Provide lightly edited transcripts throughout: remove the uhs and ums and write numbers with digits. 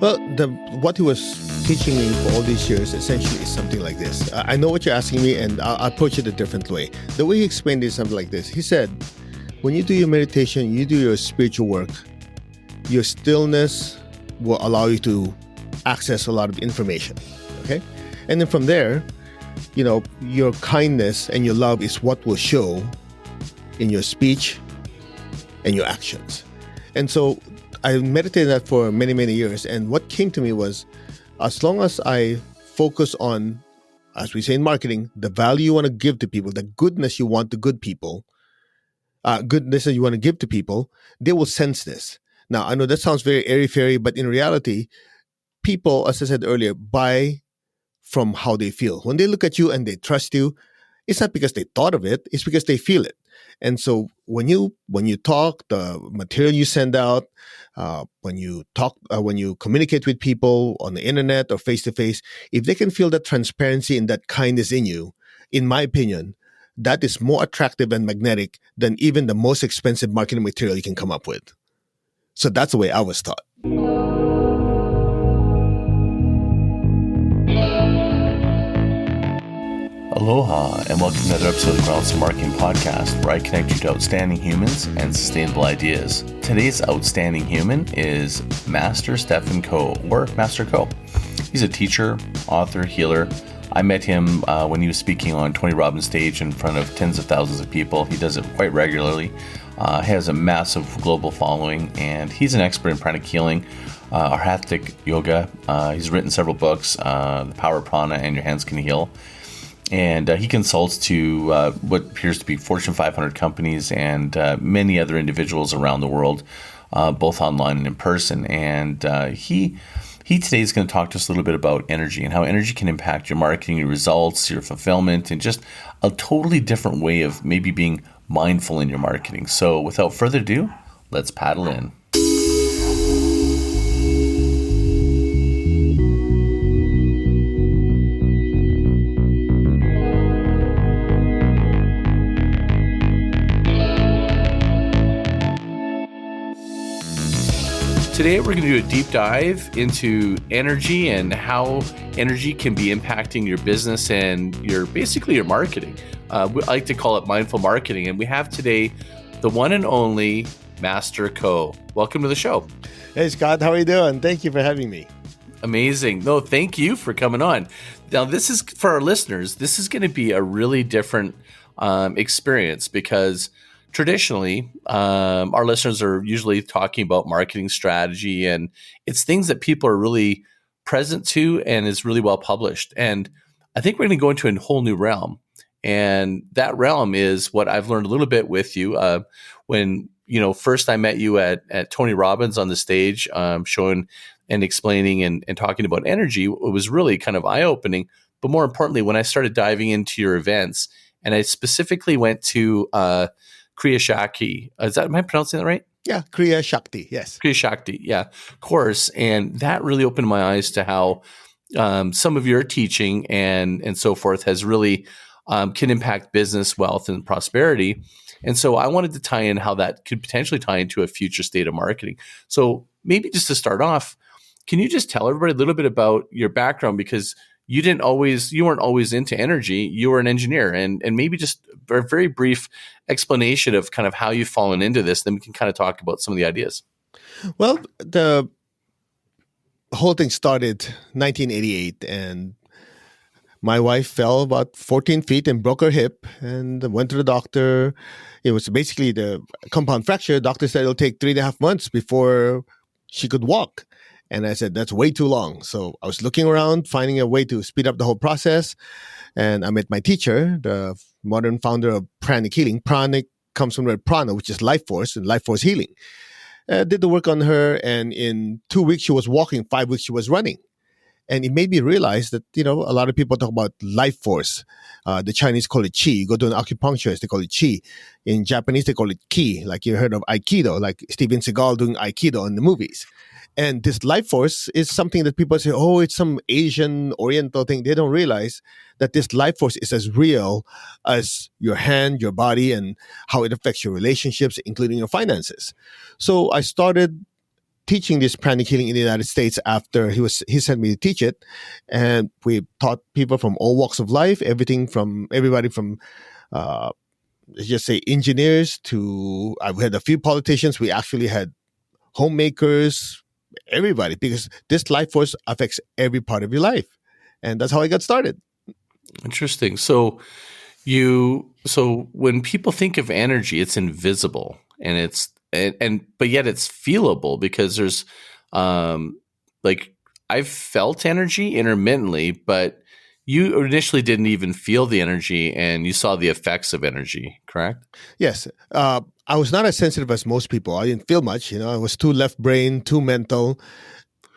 Well, what he was teaching me for all these years essentially is something like this. I know what you're asking me, and I'll approach it a different way. The way he explained it is something like this. He said, when you do your meditation, you do your spiritual work, your stillness will allow you to access a lot of information. Okay? And then from there, your kindness and your love is what will show in your speech and your actions. And so I meditated that for many, many years. And what came to me was, as long as I focus on, as we say in marketing, the value you want to give to people, the goodness you want to goodness that you want to give to people, they will sense this. Now, I know that sounds very airy-fairy, but in reality, people, as I said earlier, buy from how they feel. When they look at you and they trust you, it's not because they thought of it, it's because they feel it. And so when you talk, the material you send out, when you communicate with people on the internet or face to face, if they can feel that transparency and that kindness in you, in my opinion, that is more attractive and magnetic than even the most expensive marketing material you can come up with. So that's the way I was taught. Aloha, and welcome to another episode of the GrandMaster Marketing Podcast, where I connect you to outstanding humans and sustainable ideas. Today's outstanding human is Master Stephen Ko, or Master Ko. He's a teacher, author, healer. I met him when he was speaking on Tony Robbins stage in front of tens of thousands of people. He does it quite regularly. He has a massive global following, and he's an expert in Pranic Healing, Arhathic Yoga. He's written several books, The Power of Prana and Your Hands Can Heal. And he consults to what appears to be Fortune 500 companies and many other individuals around the world, both online and in person. And he today is going to talk to us a little bit about energy and how energy can impact your marketing, your results, your fulfillment, and just a totally different way of maybe being mindful in your marketing. So without further ado, let's paddle in. Today, we're going to do a deep dive into energy and how energy can be impacting your business and your marketing. I like to call it mindful marketing. And we have today the one and only Master Ko. Welcome to the show. Hey, Scott. How are you doing? Thank you for having me. Amazing. No, thank you for coming on. Now, this is for our listeners. This is going to be a really different experience because traditionally, our listeners are usually talking about marketing strategy, and it's things that people are really present to and is really well published. And I think we're going to go into a whole new realm. And that realm is what I've learned a little bit with you. When first I met you at Tony Robbins on the stage, showing and explaining and talking about energy, it was really kind of eye-opening. But more importantly, when I started diving into your events, and I specifically went to Kriya Shakti. Am I pronouncing that right? Yeah, Kriya Shakti, yes. Kriya Shakti, yeah, course. And that really opened my eyes to how some of your teaching and so forth has really can impact business, wealth, and prosperity. And so I wanted to tie in how that could potentially tie into a future state of marketing. So maybe just to start off, can you just tell everybody a little bit about your background? Because you weren't always into energy. You were an engineer, and maybe just a very brief explanation of kind of how you've fallen into this. Then we can kind of talk about some of the ideas. Well, the whole thing started 1988, and my wife fell about 14 feet and broke her hip and went to the doctor. It was basically the compound fracture. Doctor said it'll take 3.5 months before she could walk. And I said, that's way too long. So I was looking around, finding a way to speed up the whole process. And I met my teacher, the modern founder of Pranic Healing. Pranic comes from the word prana, which is life force, and life force healing. Did the work on her, and in 2 weeks she was walking, 5 weeks she was running. And it made me realize that, a lot of people talk about life force. The Chinese call it qi. You go to an acupuncturist, they call it qi. In Japanese, they call it ki, like you heard of Aikido, like Steven Seagal doing Aikido in the movies. And this life force is something that people say, oh, it's some Asian Oriental thing. They don't realize that this life force is as real as your hand, your body, and how it affects your relationships, including your finances. So I started teaching this pranic healing in the United States after he sent me to teach it, and we taught people from all walks of life, everybody from uh, let's just say engineers to we had a few politicians. We actually had homemakers, everybody, because this life force affects every part of your life, and that's how I got started. Interesting. So when people think of energy, it's invisible and but yet it's feelable because there's like I've felt energy intermittently, but you initially didn't even feel the energy and you saw the effects of energy, correct? Yes. I was not as sensitive as most people. I didn't feel much. I was too left brain, too mental.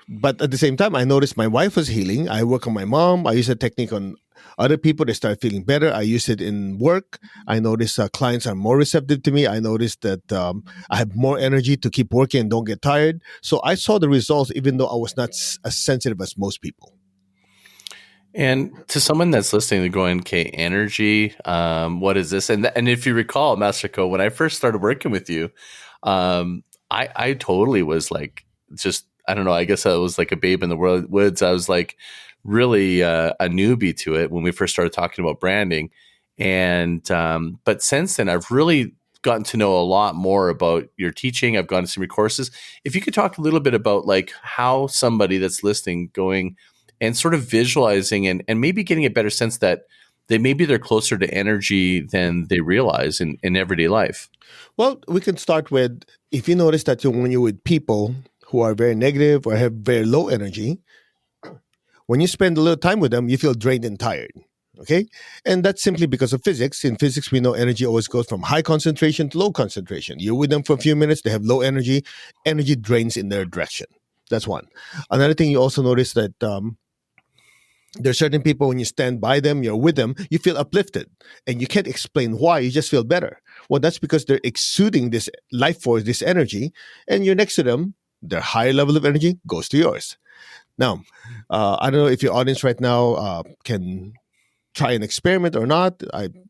But at the same time, I noticed my wife was healing. I work on my mom. I use a technique on other people. They start feeling better. I use it in work. I notice clients are more receptive to me. I noticed that I have more energy to keep working and don't get tired. So I saw the results, even though I was not as sensitive as most people. And to someone that's listening, they're going, "Okay, energy. What is this?" And if you recall, Master Ko, when I first started working with you, I totally was like, just I don't know. I guess I was like a babe in the woods. I was like really a newbie to it when we first started talking about branding, and but since then, I've really gotten to know a lot more about your teaching. I've gone to some of your courses. If you could talk a little bit about like how somebody that's listening going and sort of visualizing and maybe getting a better sense that they're closer to energy than they realize in everyday life. Well, we can start with, if you notice that when you're with people who are very negative or have very low energy, when you spend a little time with them, you feel drained and tired. Okay. And that's simply because of physics. In physics, we know energy always goes from high concentration to low concentration. You're with them for a few minutes, they have low energy, energy drains in their direction. That's one. Another thing you also notice that there are certain people, when you stand by them, you're with them, you feel uplifted and you can't explain why, you just feel better. Well, that's because they're exuding this life force, this energy, and you're next to them, their higher level of energy goes to yours. Now, I don't know if your audience right now can try an experiment or not,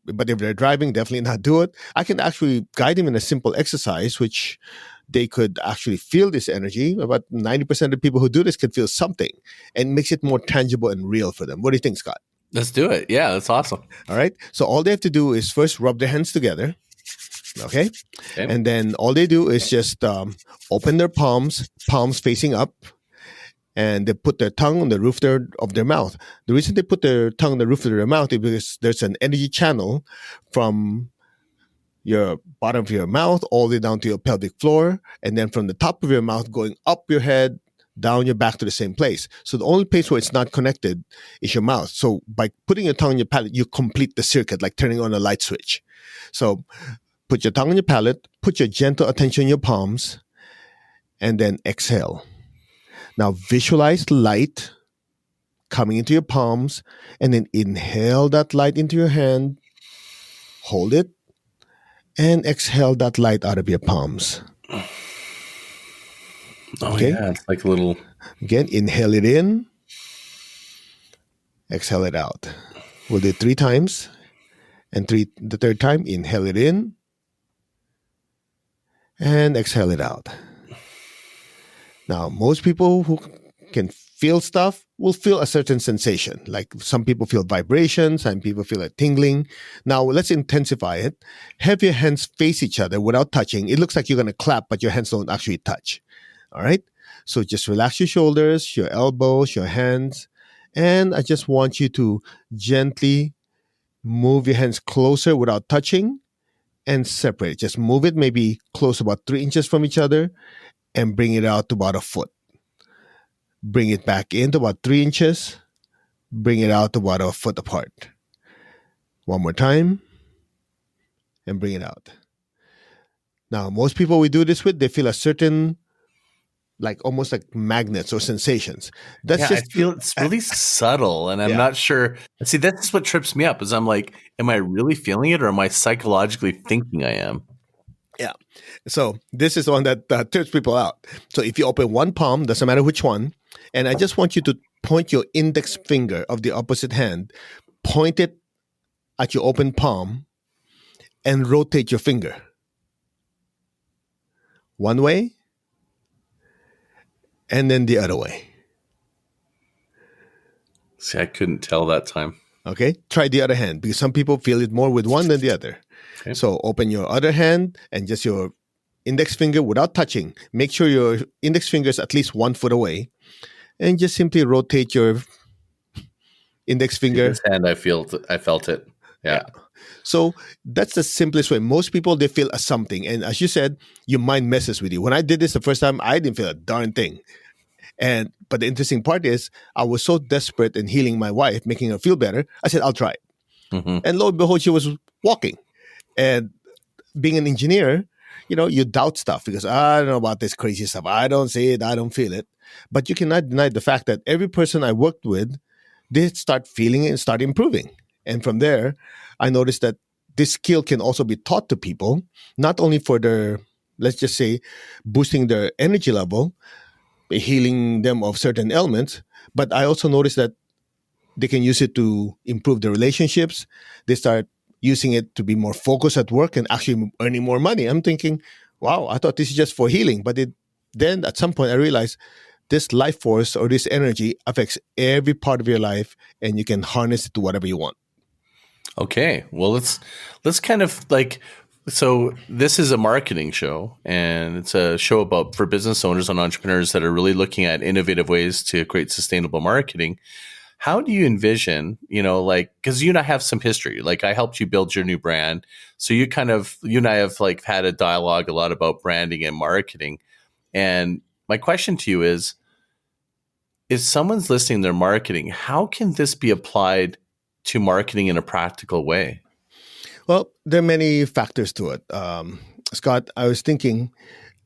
but if they're driving, definitely not do it. I can actually guide them in a simple exercise, which they could actually feel this energy. About 90% of people who do this can feel something and makes it more tangible and real for them. What do you think, Scott? Let's do it. Yeah, that's awesome. All right. So all they have to do is first rub their hands together. Okay. And then all they do is just open their palms facing up, and they put their tongue on the roof of their mouth. The reason they put their tongue on the roof of their mouth is because there's an energy channel from your bottom of your mouth all the way down to your pelvic floor, and then from the top of your mouth going up your head, down your back to the same place. So the only place where it's not connected is your mouth. So by putting your tongue on your palate, you complete the circuit, like turning on a light switch. So put your tongue on your palate, put your gentle attention on your palms, and then exhale. Now visualize light coming into your palms, and then inhale that light into your hand, hold it, and exhale that light out of your palms. Oh, okay. Yeah, it's like a little... Again, inhale it in, exhale it out. We'll do it 3 times, and the third time, inhale it in, and exhale it out. Now, most people who can feel stuff will feel a certain sensation. Like some people feel vibrations, some people feel a tingling. Now, let's intensify it. Have your hands face each other without touching. It looks like you're going to clap, but your hands don't actually touch. All right? So just relax your shoulders, your elbows, your hands. And I just want you to gently move your hands closer without touching and separate. Just move it maybe close about 3 inches from each other and bring it out to about a foot. Bring it back in to about 3 inches. Bring it out to about a foot apart. One more time. And bring it out. Now, most people we do this with, they feel a certain, like almost like magnets or sensations. I feel it's really subtle, and I'm not sure. See, that's what trips me up is I'm like, am I really feeling it, or am I psychologically thinking I am? Yeah. So this is the one that trips people out. So if you open one palm, doesn't matter which one, and I just want you to point your index finger of the opposite hand, point it at your open palm, and rotate your finger. One way, and then the other way. See, I couldn't tell that time. Okay, try the other hand because some people feel it more with one than the other. Okay. So open your other hand and just your index finger without touching. Make sure your index finger is at least 1 foot away, and just simply rotate your index See, finger. this hand, I felt it. Yeah. So that's the simplest way. Most people, they feel a something, and as you said, your mind messes with you. When I did this the first time, I didn't feel a darn thing. But the interesting part is, I was so desperate in healing my wife, making her feel better. I said, I'll try it. Mm-hmm. And lo and behold, she was walking. And being an engineer, you doubt stuff because I don't know about this crazy stuff. I don't see it. I don't feel it. But you cannot deny the fact that every person I worked with, they start feeling it and start improving. And from there, I noticed that this skill can also be taught to people, not only for their, let's just say, boosting their energy level, healing them of certain ailments, but I also noticed that they can use it to improve their relationships. They start using it to be more focused at work and actually earning more money. I'm thinking, wow, I thought this is just for healing. But then at some point I realized this life force or this energy affects every part of your life, and you can harness it to whatever you want. Okay. Well, let's kind of like, so this is a marketing show, and it's a show for business owners and entrepreneurs that are really looking at innovative ways to create sustainable marketing. How do you envision, because you and I have some history, like I helped you build your new brand. So you and I have like had a dialogue a lot about branding and marketing. And my question to you is, if someone's listening to their marketing, how can this be applied to marketing in a practical way? Well, there are many factors to it. Scott, I was thinking,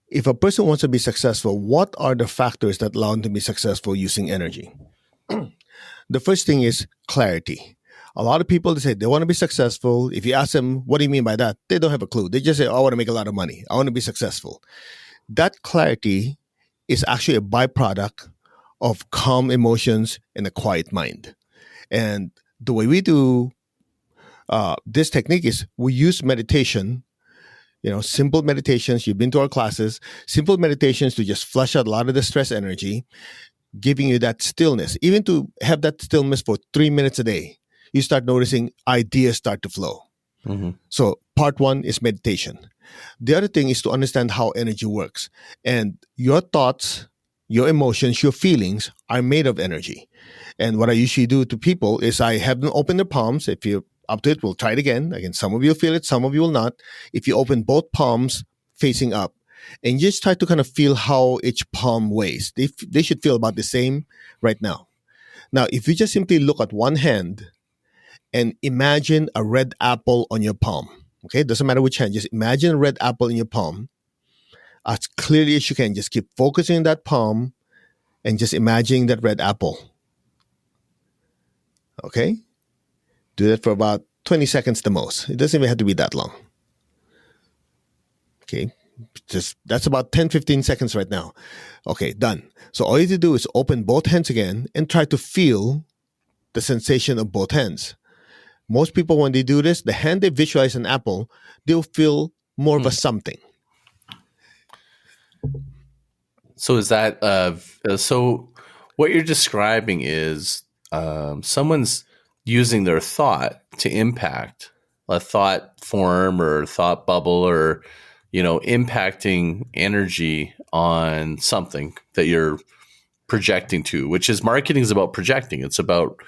if a person wants to be successful, what are the factors that allow them to be successful using energy? The first thing is clarity. A lot of people, they say they want to be successful. If you ask them, what do you mean by that? They don't have a clue. They just say, I want to make a lot of money. I want to be successful. That clarity is actually a byproduct of calm emotions and a quiet mind. And the way we do this technique is we use meditation, simple meditations. You've been to our classes, simple meditations to just flush out a lot of the stress energy, giving you that stillness. Even to have that stillness for 3 minutes a day, you start noticing ideas start to flow. Mm-hmm. So part one is meditation. The other thing is to understand how energy works. And your thoughts, your emotions, your feelings are made of energy. And what I usually do to people is I have them open their palms. If you're up to it, we'll try it again. Again, some of you will feel it, some of you will not. If you open both palms facing up, and just try to kind of feel how each palm weighs. They should feel about the same right now. Now, if you just simply look at one hand and imagine a red apple on your palm, okay? Doesn't matter which hand. Just imagine a red apple in your palm as clearly as you can. Just keep focusing on that palm and just imagining that red apple. Okay? Do that for about 20 seconds the most. It doesn't even have to be that long. Okay? That's about 10, 15 seconds right now. Okay, done. So all you have to do is open both hands again and try to feel the sensation of both hands. Most people, when they do this, the hand they visualize an apple, they'll feel more of a something. So is that so? What you're describing is someone's using their thought to impact a thought form or thought bubble, or impacting energy on something that you're projecting to. Which is marketing is about projecting. It's about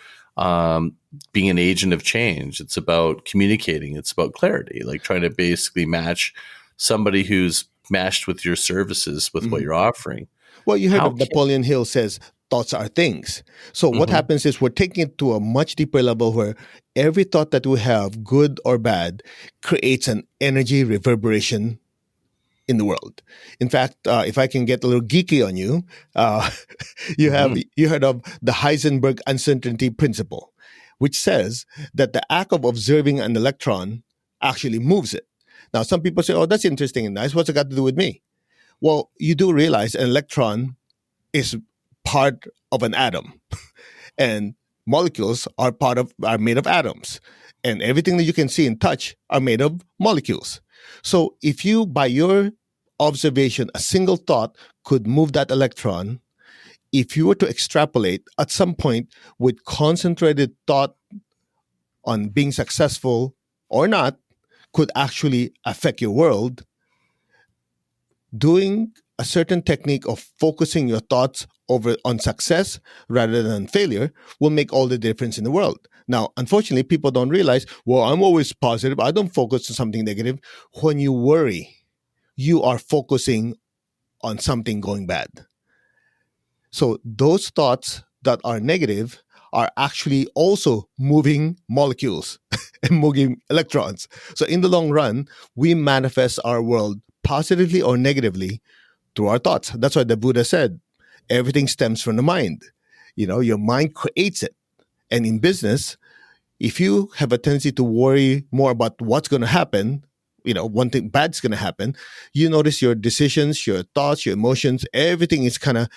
being an agent of change. It's about communicating. It's about clarity, like trying to basically match somebody who's matched with your services with what you're offering. Well, you heard of Napoleon Hill says thoughts are things. So what happens is we're taking it to a much deeper level where every thought that we have, good or bad, creates an energy reverberation in the world. In fact, if I can get a little geeky on you, you heard of the Heisenberg uncertainty principle, which says that the act of observing an electron actually moves it. Now, some people say, oh, that's interesting and nice. What's it got to do with me? Well, you do realize an electron is part of an atom, and molecules are made of atoms, and everything that you can see and touch are made of molecules. So if you, by your observation, a single thought could move that electron, if you were to extrapolate at some point with concentrated thought on being successful or not, could actually affect your world. Doing a certain technique of focusing your thoughts over on success rather than failure will make all the difference in the world. Now, unfortunately, people don't realize, well, I'm always positive. I don't focus on something negative. When you worry, you are focusing on something going bad. So those thoughts that are negative are actually also moving molecules and moving electrons. So in the long run, we manifest our world positively or negatively through our thoughts. That's why the Buddha said, everything stems from the mind. Your mind creates it. And in business, if you have a tendency to worry more about what's going to happen, one thing bad's going to happen, you notice your decisions, your thoughts, your emotions, everything is kind of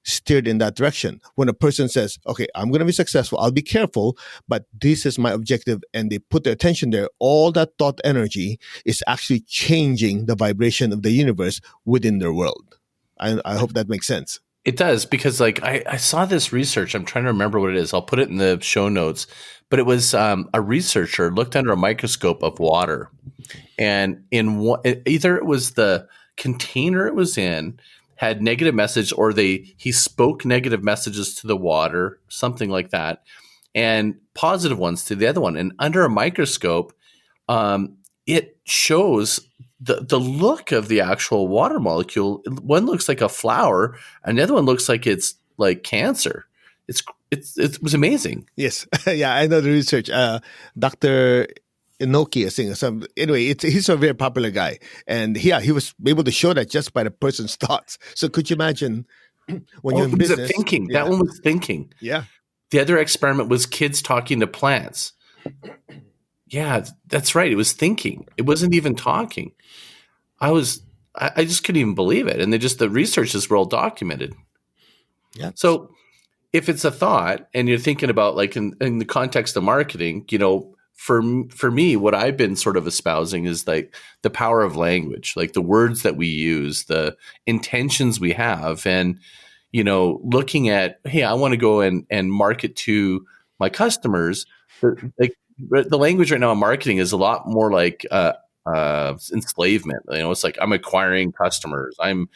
steered in that direction. When a person says, okay, I'm going to be successful, I'll be careful, but this is my objective, and they put their attention there, all that thought energy is actually changing the vibration of the universe within their world. I hope that makes sense. It does, because I saw this research. I'm trying to remember what it is. I'll put it in the show notes. But it was a researcher looked under a microscope of water, and either it was the container it was in had negative message, or he spoke negative messages to the water, something like that, and positive ones to the other one. And under a microscope, it shows the look of the actual water molecule. One looks like a flower, and the other one looks like it's like cancer. It was amazing. Yes, yeah, I know the research. Dr. Inoki, I think. Anyway, he's a very popular guy, and he was able to show that just by the person's thoughts. So could you imagine when you're in business? Thinking. Yeah. That one was thinking. Yeah. The other experiment was kids talking to plants. Yeah, that's right. It was thinking. It wasn't even talking. I just couldn't even believe it. And the research is well documented. Yeah. So if it's a thought and you're thinking about, like, in the context of marketing, for me, what I've been sort of espousing is like the power of language, like the words that we use, the intentions we have, and, looking at, hey, I want to go and market to my customers. Like, the language right now in marketing is a lot more like enslavement. It's like, I'm acquiring customers. I'm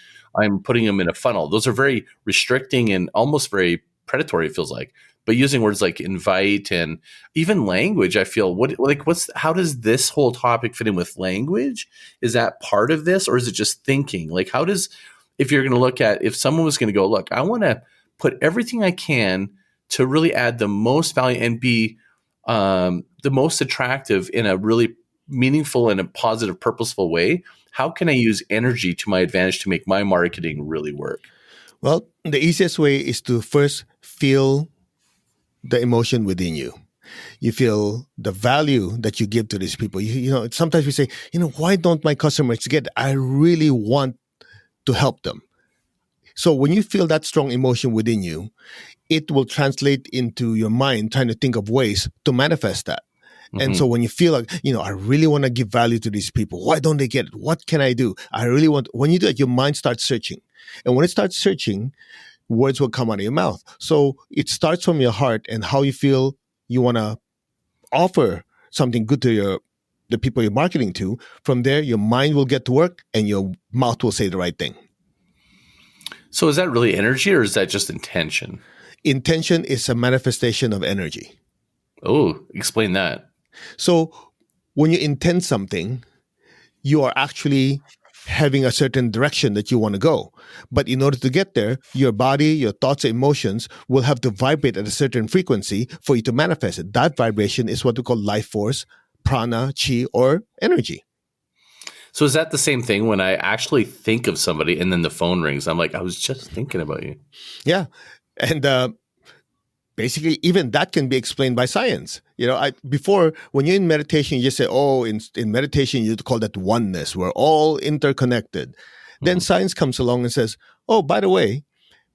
putting them in a funnel. Those are very restricting and almost very predatory, it feels like. But using words like invite and even language, I feel, how does this whole topic fit in with language? Is that part of this, or is it just thinking? Like, if you're going to look at, if someone was going to go, look, I want to put everything I can to really add the most value and be the most attractive in a really meaningful and a positive, purposeful way, how can I use energy to my advantage to make my marketing really work? Well, the easiest way is to first feel the emotion within you. You feel the value that you give to these people. Sometimes we say, why don't my customers get it? I really want to help them. So when you feel that strong emotion within you, it will translate into your mind trying to think of ways to manifest that. Mm-hmm. And so when you feel like, I really want to give value to these people, why don't they get it? What can I do? When you do it, your mind starts searching. And when it starts searching, words will come out of your mouth. So it starts from your heart and how you feel you want to offer something good to the people you're marketing to. From there, your mind will get to work and your mouth will say the right thing. So is that really energy, or is that just intention? Intention is a manifestation of energy. Oh, explain that. So when you intend something, you are actually having a certain direction that you want to go. But in order to get there, your body, your thoughts, and emotions will have to vibrate at a certain frequency for you to manifest it. That vibration is what we call life force, prana, chi, or energy. So is that the same thing when I actually think of somebody and then the phone rings? I'm like, I was just thinking about you. Yeah. And basically, even that can be explained by science. Before, when you're in meditation, you just say, in meditation, you call that oneness. We're all interconnected. Mm-hmm. Then science comes along and says, by the way,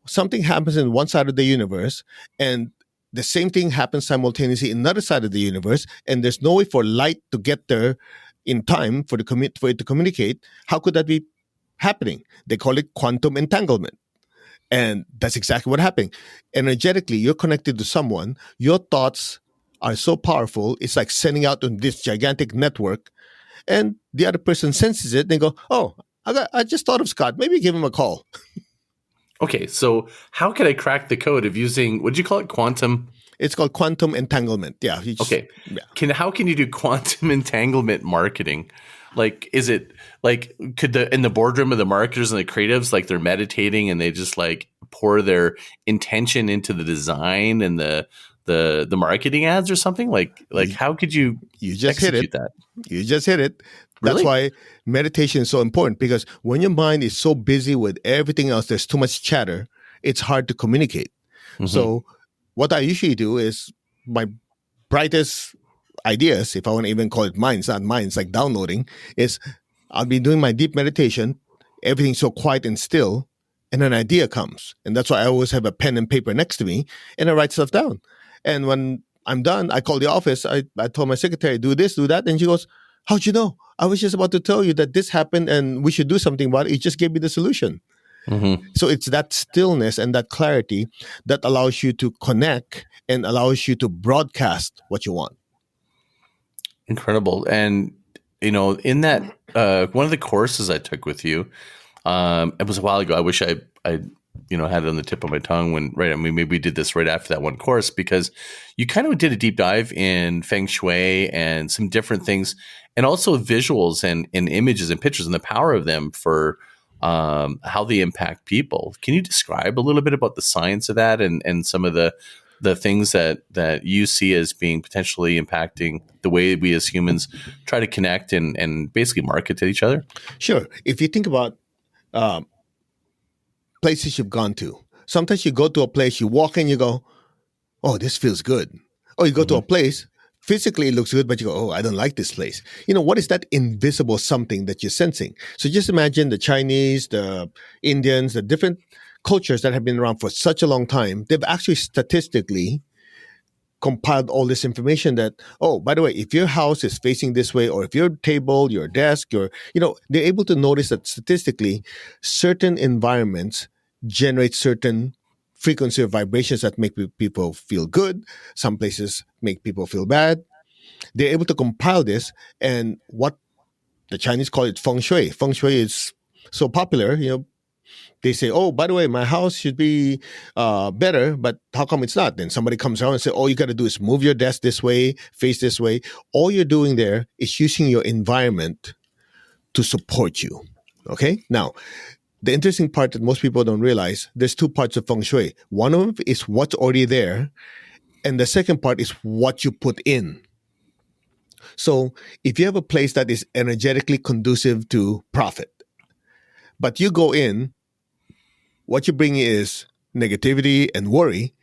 something happens in one side of the universe, and the same thing happens simultaneously in another side of the universe, and there's no way for light to get there in time for it to communicate. How could that be happening? They call it quantum entanglement. And that's exactly what happened. Energetically, you're connected to someone. Your thoughts are so powerful. It's like sending out on this gigantic network, and the other person senses it. They go, "Oh, I just thought of Scott. Maybe give him a call." Okay, so how can I crack the code of using, what did you call it, quantum? It's called quantum entanglement. Yeah. Okay, Yeah. how can you do quantum entanglement marketing? Like, is it like, could in the boardroom of the marketers and the creatives, like they're meditating and they just like pour their intention into the design and the marketing ads or something? Like how could you just hit execute it. that? You just hit it. That's Really? why meditation is so important, because when your mind is so busy with everything else, there's too much chatter. It's hard to communicate. Mhm. So what I usually do is my brightest ideas, if I want to even call it mine, it's not mine, it's like downloading, is I'll be doing my deep meditation, everything's so quiet and still, and an idea comes. And that's why I always have a pen and paper next to me, and I write stuff down. And when I'm done, I call the office, I told my secretary, do this, do that. And she goes, how'd you know? I was just about to tell you that this happened and we should do something about it. It just gave me the solution. Mm-hmm. So it's that stillness and that clarity that allows you to connect and allows you to broadcast what you want. Incredible. And, in that, one of the courses I took with you, it was a while ago. I wish I had it on the tip of my tongue maybe we did this right after that one course, because you kind of did a deep dive in feng shui and some different things, and also visuals and images and pictures and the power of them for how they impact people. Can you describe a little bit about the science of that and some of the things that you see as being potentially impacting the way we as humans try to connect and basically market to each other? Sure. If you think about places you've gone to, sometimes you go to a place, you walk in, you go, oh, this feels good. Or you go to a place, physically it looks good, but you go, oh, I don't like this place. What is that invisible something that you're sensing? So just imagine the Chinese, the Indians, the different cultures that have been around for such a long time. They've actually statistically compiled all this information that, oh, by the way, if your house is facing this way, or if your table, your desk, they're able to notice that statistically certain environments generate certain frequency of vibrations that make people feel good. Some places make people feel bad. They're able to compile this, and what the Chinese call it feng shui. Feng shui is so popular, they say, oh, by the way, my house should be better, but how come it's not? Then somebody comes around and say, all you got to do is move your desk this way, face this way. All you're doing there is using your environment to support you. Okay? Now, the interesting part that most people don't realize, there's two parts of feng shui. One of them is what's already there, and the second part is what you put in. So if you have a place that is energetically conducive to profit, but you go in, what you bring is negativity and worry,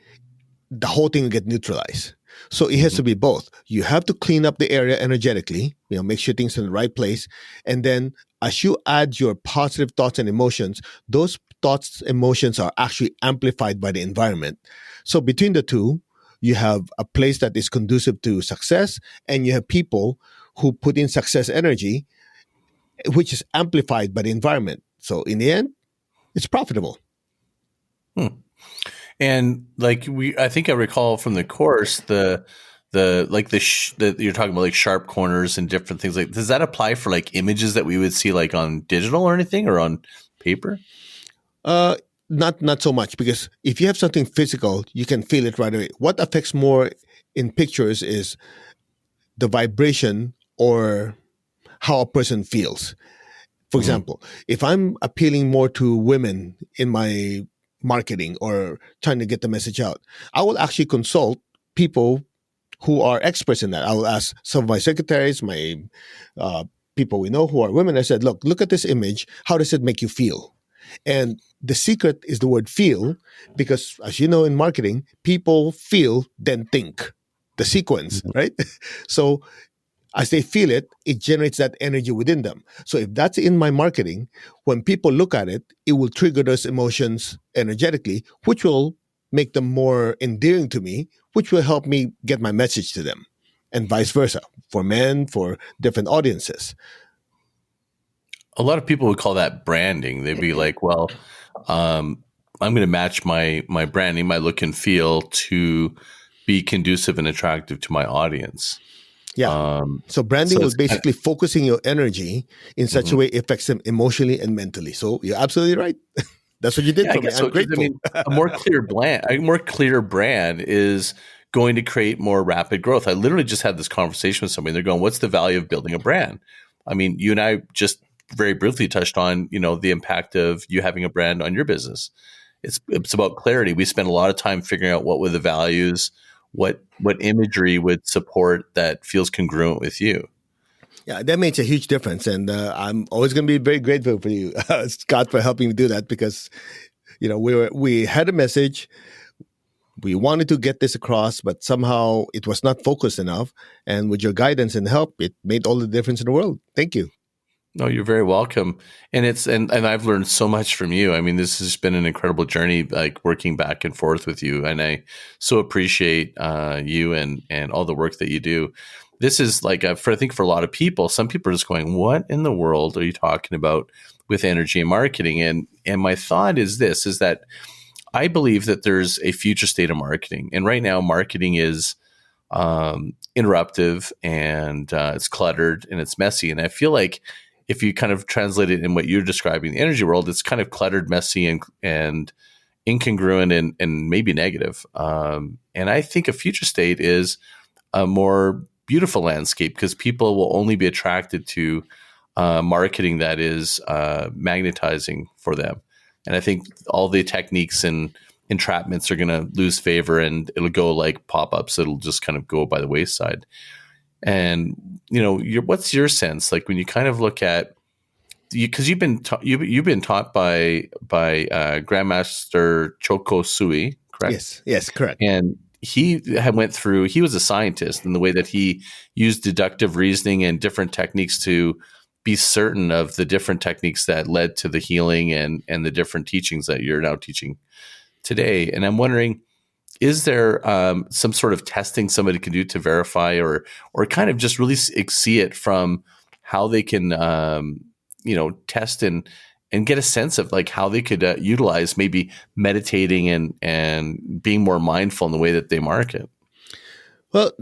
the whole thing will get neutralized. So it has to be both. You have to clean up the area energetically, make sure things are in the right place. And then as you add your positive thoughts and emotions, those thoughts, emotions are actually amplified by the environment. So between the two, you have a place that is conducive to success, and you have people who put in success energy, which is amplified by the environment. So in the end, it's profitable. And I think I recall from the course that you're talking about, like sharp corners and different things. Like, does that apply for like images that we would see like on digital or anything, or on paper? Not so much, because if you have something physical, you can feel it right away. What affects more in pictures is the vibration or how a person feels. For example, if I'm appealing more to women in my marketing or trying to get the message out, I will actually consult people who are experts in that. I will ask some of my secretaries, my people we know who are women. I said, look at this image. How does it make you feel? And the secret is the word feel, because as you know, in marketing, people feel, then think, the sequence, right? So as they feel it, it generates that energy within them. So if that's in my marketing, when people look at it, it will trigger those emotions energetically, which will make them more endearing to me, which will help me get my message to them, and vice versa, for men, for different audiences. A lot of people would call that branding. They'd be like, well, I'm going to match my branding, my look and feel to be conducive and attractive to my audience. Yeah. So branding So will it's kind basically focusing your energy in of, such a way it affects them emotionally and mentally. So you're absolutely right. That's what you did yeah, I for me. guess I'm so. Because I grateful. mean, a more clear brand is going to create more rapid growth. I literally just had this conversation with somebody. They're going, "What's the value of building a brand?" I mean, you and I just very briefly touched on, the impact of you having a brand on your business. It's about clarity. We spend a lot of time figuring out what were the values, what imagery would support that feels congruent with you. Yeah, that makes a huge difference. And I'm always going to be very grateful for you, Scott, for helping me do that because, we had a message. We wanted to get this across, but somehow it was not focused enough. And with your guidance and help, it made all the difference in the world. Thank you. No, you're very welcome. And and I've learned so much from you. I mean, this has been an incredible journey, like working back and forth with you. And I so appreciate you and all the work that you do. This is like, I think for a lot of people, some people are just going, what in the world are you talking about with energy and marketing? And my thought is this, is that I believe that there's a future state of marketing. And right now, marketing is interruptive and it's cluttered and it's messy. And I feel like if you kind of translate it in what you're describing, the energy world, it's kind of cluttered, messy, and incongruent and maybe negative. And I think a future state is a more beautiful landscape because people will only be attracted to marketing that is magnetizing for them. And I think all the techniques and entrapments are going to lose favor and it'll go like pop-ups. It'll just kind of go by the wayside. And, what's your sense? Like when you kind of look at, because you've been taught by GrandMaster Choa Kok Sui, correct? Yes, correct. And he was a scientist in the way that he used deductive reasoning and different techniques to be certain of the different techniques that led to the healing and the different teachings that you're now teaching today. And I'm wondering, is there some sort of testing somebody can do to verify or kind of just really see it from how they can, test and get a sense of like how they could utilize maybe meditating and being more mindful in the way that they market? Well,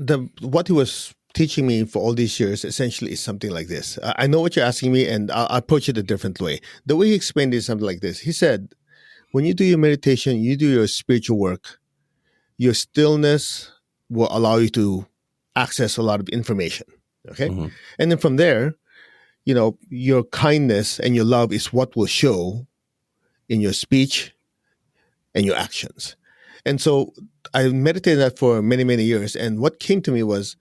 what he was teaching me for all these years essentially is something like this. I know what you're asking me, and I'll approach it a different way. The way he explained it is something like this. He said, when you do your meditation, you do your spiritual work, your stillness will allow you to access a lot of information. Okay. Mm-hmm. And then from there, your kindness and your love is what will show in your speech and your actions. And so I meditated that for many, many years. And what came to me was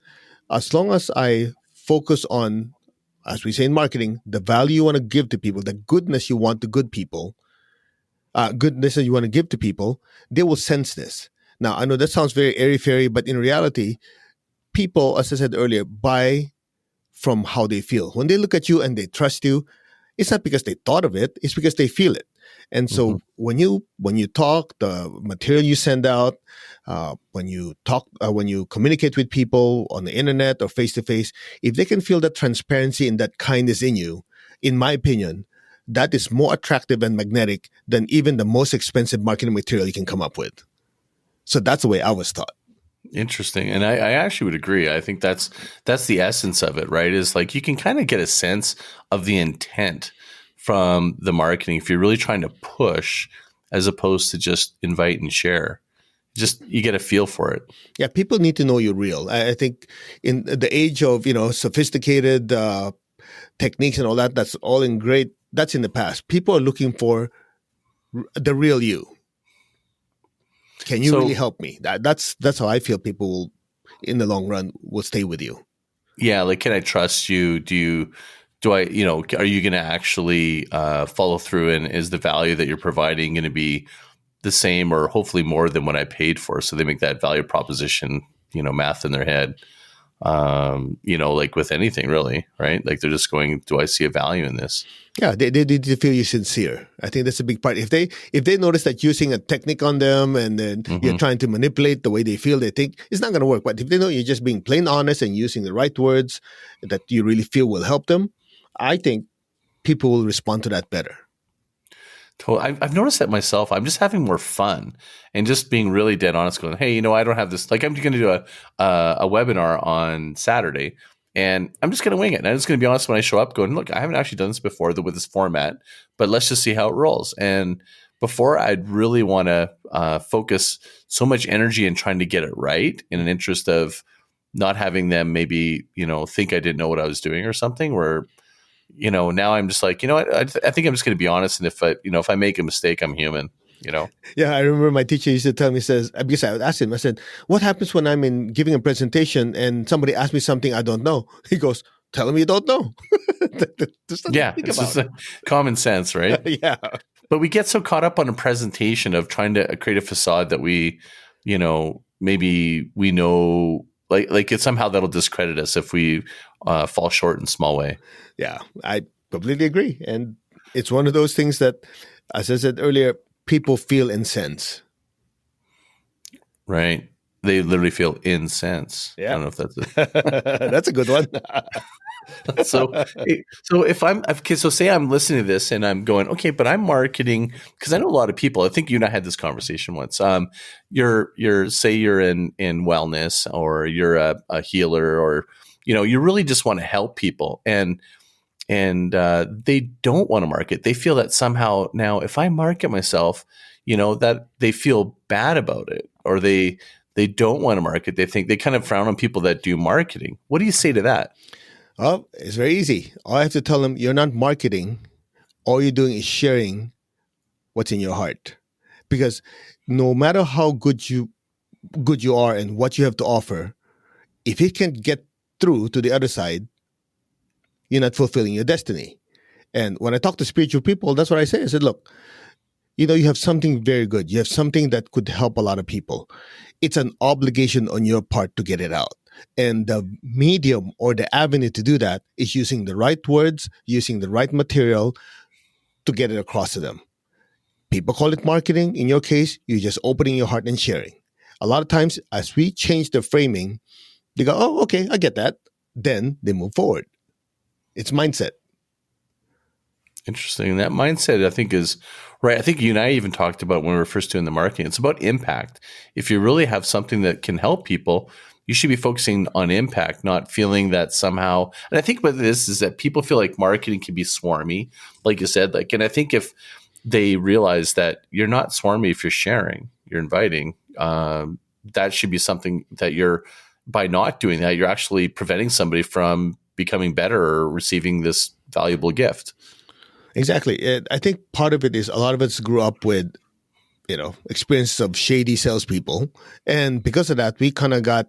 as long as I focus on, as we say in marketing, the value you want to give to people, the goodness you want to goodness that you want to give to people, they will sense this. Now, I know that sounds very airy-fairy, but in reality, people, as I said earlier, buy from how they feel. When they look at you and they trust you, it's not because they thought of it, it's because they feel it. And so Mm-hmm. when you talk, the material you send out, when you talk, when you communicate with people on the internet or face to face, if they can feel that transparency and that kindness in you, in my opinion, that is more attractive and magnetic than even the most expensive marketing material you can come up with. So that's the way I was taught. Interesting. And I actually would agree. I think that's the essence of it, right? Is like you can kind of get a sense of the intent from the marketing if you're really trying to push as opposed to just invite and share. Just you get a feel for it. Yeah, people need to know you're real. I think in the age of sophisticated techniques and all that, that's in the past. People are looking for the real you. Can you really So help me? That's how I feel people will, in the long run, will stay with you. yeah, like can I trust you? Are you going to actually follow through? And is the value that you're providing going to be the same or hopefully more than what I paid for? So they make that value proposition, math in their head. Like with anything really, right? Like they're just going, do I see a value in this? Yeah, they need to feel you sincere. I think that's a big part. If they notice that using a technique on them and then you're trying to manipulate the way they feel, they think it's not going to work. But if they know you're just being plain honest and using the right words that you really feel will help them, I think people will respond to that better. I've noticed that myself. I'm just having more fun and just being really dead honest, going, hey, I don't have this. Like, I'm going to do a webinar on Saturday, and I'm just going to wing it. And I'm just going to be honest when I show up, going, look, I haven't actually done this before with this format, but let's just see how it rolls. And before, I'd really want to focus so much energy in trying to get it right in an interest of not having them maybe, think I didn't know what I was doing or something, where now I'm just like, what? I think I'm just going to be honest. And if I make a mistake, I'm human, Yeah, I remember my teacher used to tell me, says, because I would ask him, I said, what happens when I'm giving a presentation and somebody asks me something I don't know? He goes, tell them you don't know. Yeah, it's just common sense, right? Yeah. But we get so caught up on a presentation of trying to create a facade that we, maybe we know, like it's somehow that'll discredit us if we fall short in a small way. Yeah, I completely agree. And it's one of those things that, as I said earlier, people feel and sense. Right. They literally feel incense. Yeah. I don't know if that's That's a good one. so say I'm listening to this and I'm going, okay, but I'm marketing, because I know a lot of people. I think you and I had this conversation once. You're in wellness, or you're a healer, or you really just want to help people, and they don't want to market. They feel that somehow now, if I market myself, that they feel bad about it, or they don't want to market. They think, they kind of frown on people that do marketing. What do you say to that? Oh, it's very easy. All I have to tell them, you're not marketing. All you're doing is sharing what's in your heart. Because no matter how good you are and what you have to offer, if it can get through to the other side, you're not fulfilling your destiny. And when I talk to spiritual people, that's what I say. I said, look, you have something very good. You have something that could help a lot of people. It's an obligation on your part to get it out. And the medium or the avenue to do that is using the right words, using the right material to get it across to them. People call it marketing. In your case, you're just opening your heart and sharing. A lot of times, as we change the framing, they go, oh, okay, I get that. Then they move forward. It's mindset. Interesting. That mindset, I think, is right. I think you and I even talked about when we were first doing the marketing. It's about impact. If you really have something that can help people, you should be focusing on impact, not feeling that somehow. And I think what this is that people feel like marketing can be swarmy, like you said. And I think if they realize that you're not swarmy, if you're sharing, you're inviting, that should be something that by not doing that, you're actually preventing somebody from becoming better or receiving this valuable gift. Exactly. I think part of it is a lot of us grew up with, experiences of shady salespeople. And because of that, we kind of got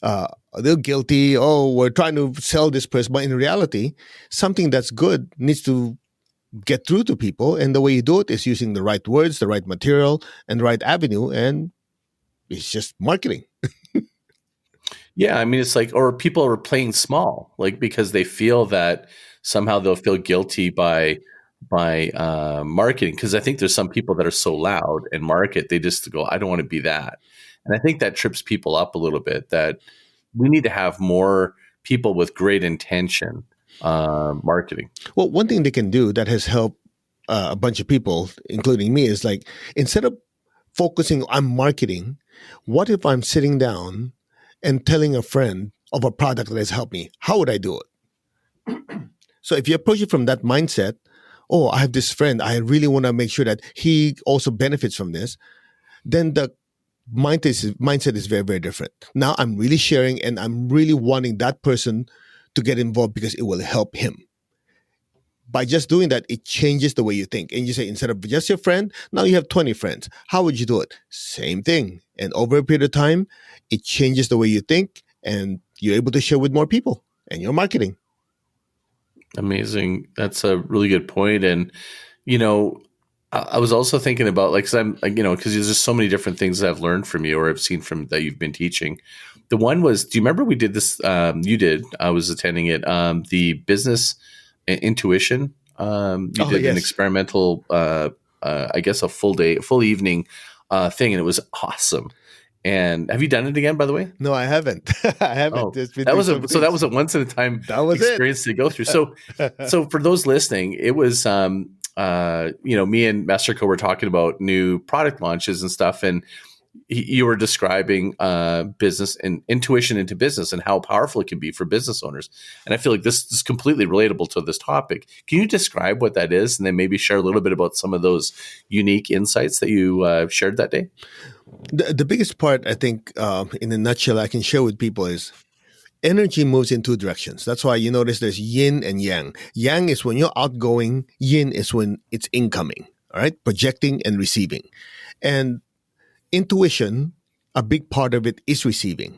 a little guilty. Oh, we're trying to sell this person. But in reality, something that's good needs to get through to people. And the way you do it is using the right words, the right material, and the right avenue. And it's just marketing. Yeah. I mean, it's like, or people are playing small, because they feel that somehow they'll feel guilty by marketing, because I think there's some people that are so loud and market, they just go, I don't want to be that. And I think that trips people up a little bit, that we need to have more people with great intention marketing. Well, one thing they can do that has helped a bunch of people, including me, is instead of focusing on marketing, what if I'm sitting down and telling a friend of a product that has helped me? How would I do it? So if you approach it from that mindset, oh, I have this friend, I really want to make sure that he also benefits from this, then the mindset is very, very different. Now I'm really sharing, and I'm really wanting that person to get involved because it will help him. By just doing that, it changes the way you think. And you say, instead of just your friend, now you have 20 friends. How would you do it? Same thing. And over a period of time, it changes the way you think, and you're able to share with more people, and you're marketing. Amazing. That's a really good point. And, I was also thinking about, because there's just so many different things that I've learned from you, or I've seen from that you've been teaching. The one was, do you remember we did this? You did. I was attending it. The business intuition. You did yes. An experimental, I guess a full evening thing, and it was awesome. And have you done it again, by the way? No, I haven't. I haven't. Oh, that was a once in a time experience to go through. So for those listening, it was me and Master Co were talking about new product launches and stuff, and you were describing business and intuition into business and how powerful it can be for business owners. And I feel like this is completely relatable to this topic. Can you describe what that is, and then maybe share a little bit about some of those unique insights that you shared that day? The biggest part, I think, in a nutshell, I can share with people is energy moves in two directions. That's why you notice there's yin and yang. Yang is when you're outgoing, yin is when it's incoming, all right? Projecting and receiving. And intuition, a big part of it is receiving.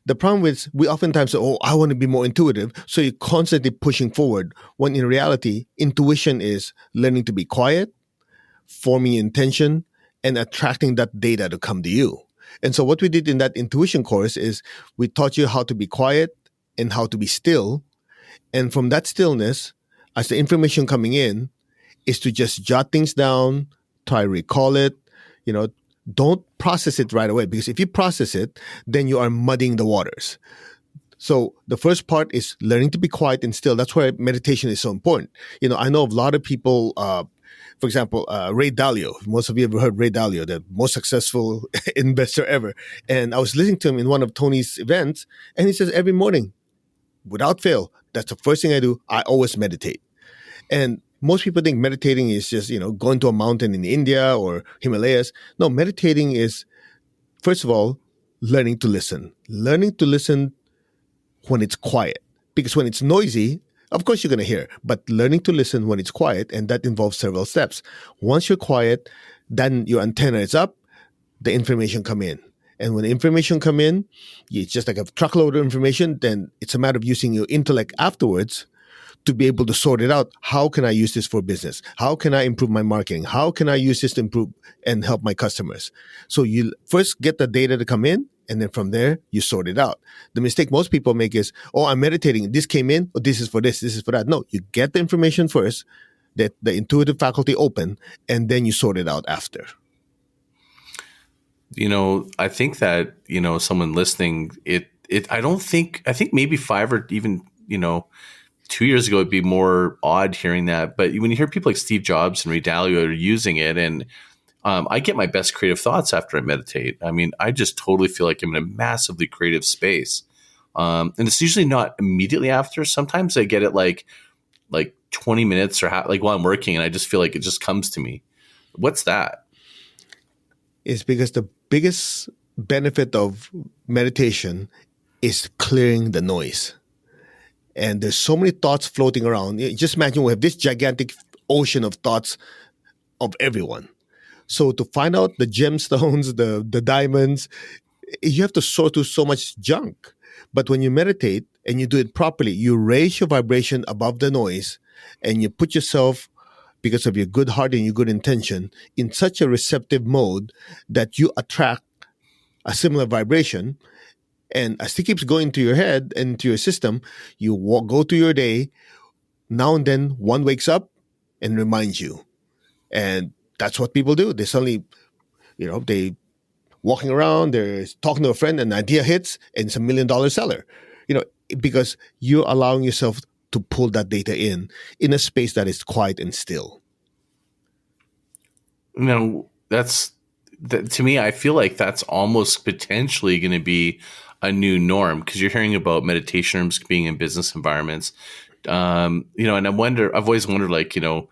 The problem is we oftentimes say, oh, I want to be more intuitive. So you're constantly pushing forward, when in reality, intuition is learning to be quiet, forming intention, and attracting that data to come to you. And so what we did in that intuition course is we taught you how to be quiet and how to be still. And from that stillness, as the information coming in, is to just jot things down, try to recall it, you know, don't process it right away, because if you process it, then you are muddying the waters. So the first part is learning to be quiet and still. That's why meditation is so important. I know a lot of people, for example, Ray Dalio. Most of you have heard Ray Dalio, the most successful investor ever. And I was listening to him in one of Tony's events, and he says every morning, without fail, that's the first thing I do. I always meditate. And most people think meditating is just, going to a mountain in India or Himalayas. No, meditating is, first of all, learning to listen. Learning to listen when it's quiet. Because when it's noisy, of course you're going to hear. But learning to listen when it's quiet, and that involves several steps. Once you're quiet, then your antenna is up, the information come in. And when the information come in, it's just like a truckload of information. Then it's a matter of using your intellect afterwards to be able to sort it out. How can I use this for business? How can I improve my marketing? How can I use this to improve and help my customers? So you first get the data to come in, and then from there, you sort it out. The mistake most people make is, oh, I'm meditating. This came in, oh, this is for this is for that. No, you get the information first, that the intuitive faculty open, and then you sort it out after. I think that, someone listening, I think maybe 5 or even, 2 years ago, it'd be more odd hearing that. But when you hear people like Steve Jobs and Ray Dalio are using it, and I get my best creative thoughts after I meditate. I mean, I just totally feel like I'm in a massively creative space. And it's usually not immediately after. Sometimes I get it like 20 minutes or like while I'm working, and I just feel like it just comes to me. What's that? It's because the biggest benefit of meditation is clearing the noise. And there's so many thoughts floating around. Just imagine we have this gigantic ocean of thoughts of everyone. So to find out the gemstones, the diamonds, you have to sort through so much junk. But when you meditate and you do it properly, you raise your vibration above the noise, and you put yourself, because of your good heart and your good intention, in such a receptive mode that you attract a similar vibration. And as it keeps going to your head and to your system, you go through your day. Now and then, one wakes up and reminds you. And that's what people do. They suddenly, they walking around, they're talking to a friend, an idea hits, and it's $1 million seller. Because you're allowing yourself to pull that data in a space that is quiet and still. To me, I feel like that's almost potentially going to be a new norm, because you're hearing about meditation rooms being in business environments. And I've always wondered,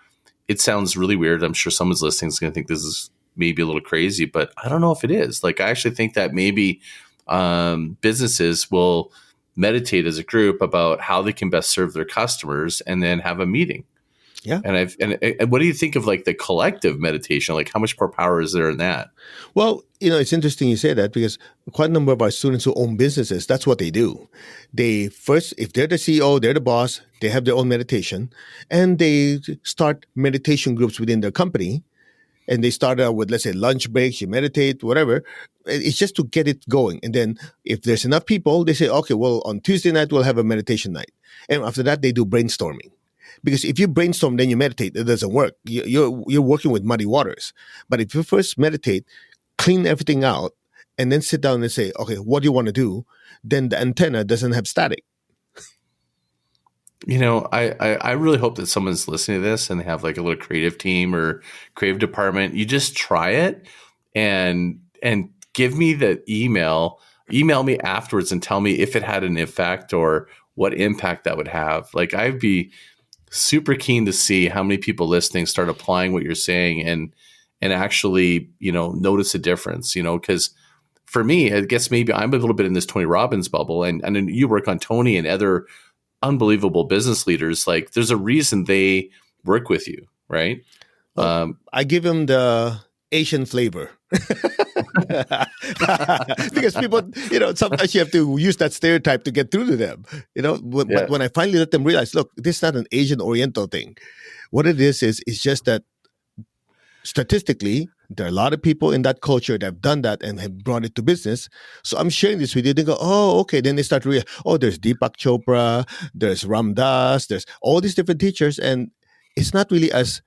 it sounds really weird. I'm sure someone's listening is going to think this is maybe a little crazy, but I don't know if it is. I actually think that maybe businesses will meditate as a group about how they can best serve their customers, and then have a meeting. Yeah. And what do you think of the collective meditation? How much more power is there in that? Well, it's interesting you say that, because quite a number of our students who own businesses, that's what they do. They first, if they're the CEO, they're the boss, they have their own meditation, and they start meditation groups within their company. And they start out with, let's say, lunch breaks, you meditate, whatever. It's just to get it going. And then if there's enough people, they say, okay, well, on Tuesday night, we'll have a meditation night. And after that, they do brainstorming. Because if you brainstorm, then you meditate, it doesn't work. You're working with muddy waters. But if you first meditate, clean everything out, and then sit down and say, okay, what do you want to do? Then the antenna doesn't have static. I really hope that someone's listening to this and they have like a little creative team or creative department. You just try it and give me the email me afterwards and tell me if it had an effect or what impact that would have. Like, I'd be super keen to see how many people listening start applying what you're saying and actually, notice a difference, because for me, I guess maybe I'm a little bit in this Tony Robbins bubble, and then you work on Tony and other unbelievable business leaders. Like, there's a reason they work with you, right? Well, I give him the Asian flavor. Because people, sometimes you have to use that stereotype to get through to them. But when I finally let them realize, look, this is not an Asian Oriental thing. What it is it's just that statistically, there are a lot of people in that culture that have done that and have brought it to business. So I'm sharing this with you. They go, oh, okay. Then they start to realize, oh, there's Deepak Chopra, there's Ram Dass, there's all these different teachers. And it's not really as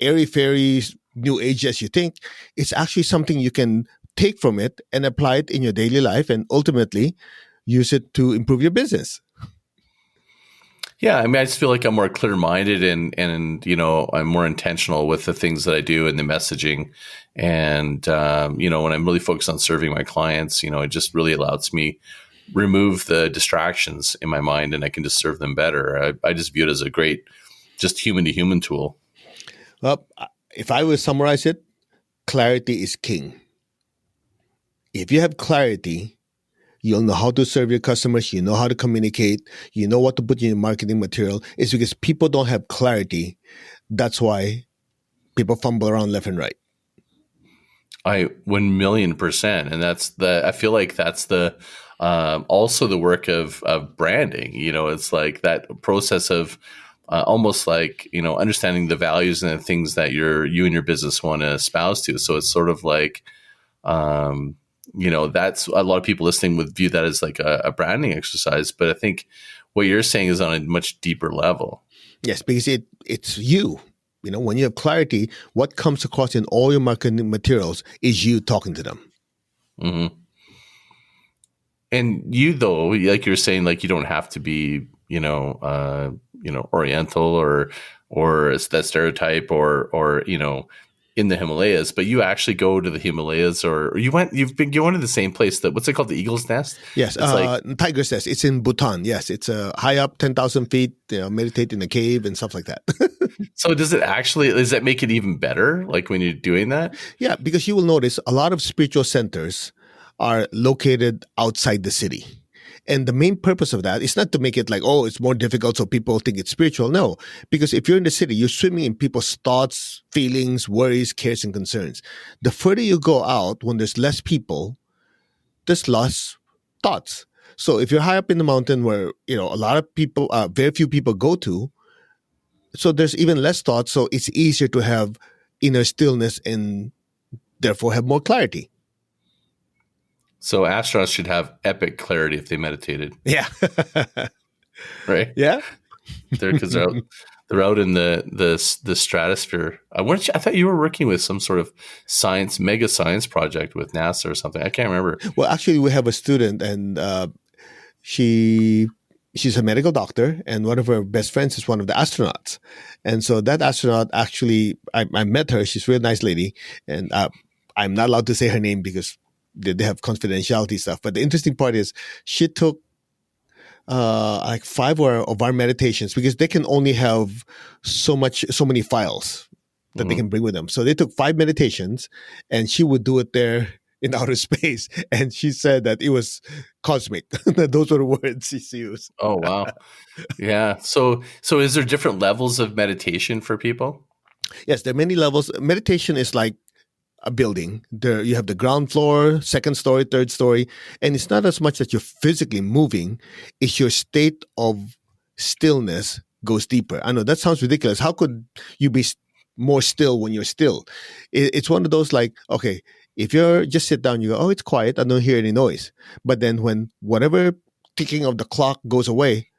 airy-fairy, new age as you think. It's actually something you can take from it and apply it in your daily life and ultimately use it to improve your business. Yeah, I mean, I just feel like I'm more clear-minded and I'm more intentional with the things that I do and the messaging. And, when I'm really focused on serving my clients, it just really allows me remove the distractions in my mind and I can just serve them better. I just view it as a great, just human-to-human tool. Well, if I would summarize it, clarity is king. If you have clarity, you'll know how to serve your customers. You know how to communicate. You know what to put in your marketing material. It's because people don't have clarity. That's why people fumble around left and right. I 1,000,000%. And I feel like that's also the work of branding. It's like that process of almost like, understanding the values and the things that you and your business want to espouse to. So it's sort of like, that's a lot of people listening would view that as like a branding exercise. But I think what you're saying is on a much deeper level. Yes, because it's you. When you have clarity, what comes across in all your marketing materials is you talking to them. Mm-hmm. And you, though, like you're saying, like you don't have to be, Oriental or that stereotype or in the Himalayas, but you actually go to the Himalayas or you've been going to the same place what's it called? The Eagle's Nest? Yes. Tiger's Nest. It's in Bhutan. Yes. It's high up, 10,000 feet, meditate in a cave and stuff like that. So does that make it even better? Like when you're doing that? Yeah, because you will notice a lot of spiritual centers are located outside the city. And the main purpose of that is not to make it like, oh, it's more difficult so people think it's spiritual. No, because if you're in the city, you're swimming in people's thoughts, feelings, worries, cares, and concerns. The further you go out, when there's less people, there's less thoughts. So if you're high up in the mountain where, a lot of people, very few people go to, so there's even less thoughts. So it's easier to have inner stillness and therefore have more clarity. So astronauts should have epic clarity if they meditated. Yeah. Right? Yeah. Because they're out in the stratosphere. I thought you were working with some sort of mega science project with NASA or something. I can't remember. Well, actually, we have a student, and she's a medical doctor, and one of her best friends is one of the astronauts. And so that astronaut actually, I met her. She's a real nice lady, and I'm not allowed to say her name because they have confidentiality stuff. But the interesting part is she took like 5 of our meditations because they can only have so many files that they can bring with them. So they took 5 meditations and she would do it there in outer space. And she said that it was cosmic. Those were the words she used. Oh, wow. Yeah. So is there different levels of meditation for people? Yes, there are many levels. Meditation is like a building. There you have the ground floor, second story, third story, and it's not as much that you're physically moving, it's your state of stillness goes deeper. I know that sounds ridiculous. How could you be more still when you're still? It's one of those like, okay, if you're just sit down, you go, oh, it's quiet, I don't hear any noise. But then when whatever ticking of the clock goes away,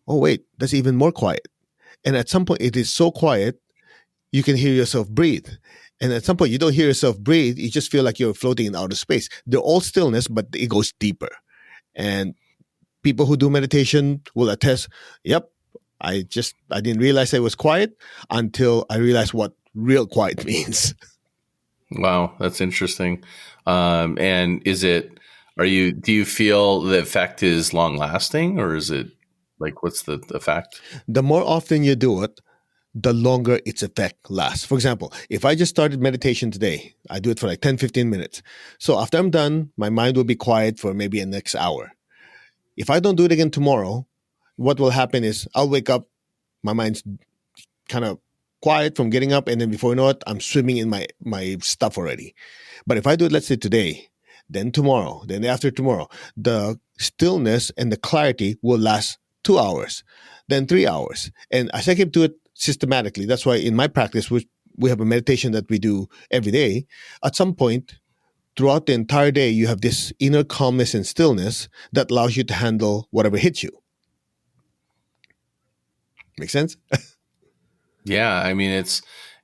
oh wait, that's even more quiet. And at some point it is so quiet, you can hear yourself breathe. And at some point, you don't hear yourself breathe. You just feel like you're floating in outer space. They're all stillness, but it goes deeper. And people who do meditation will attest, yep, I didn't realize I was quiet until I realized what real quiet means. Wow, that's interesting. And do you feel the effect is long lasting, or is it like, what's the effect? The more often you do it, the longer its effect lasts. For example, if I just started meditation today, I do it for like 10, 15 minutes. So after I'm done, my mind will be quiet for maybe the next hour. If I don't do it again tomorrow, what will happen is I'll wake up, my mind's kind of quiet from getting up, and then before you know it, I'm swimming in my stuff already. But if I do it, let's say today, then tomorrow, then after tomorrow, the stillness and the clarity will last 2 hours, then 3 hours. And as I keep doing it systematically, that's why in my practice, we have a meditation that we do every day. At some point throughout the entire day, you have this inner calmness and stillness that allows you to handle whatever hits you. Make sense? Yeah, I mean,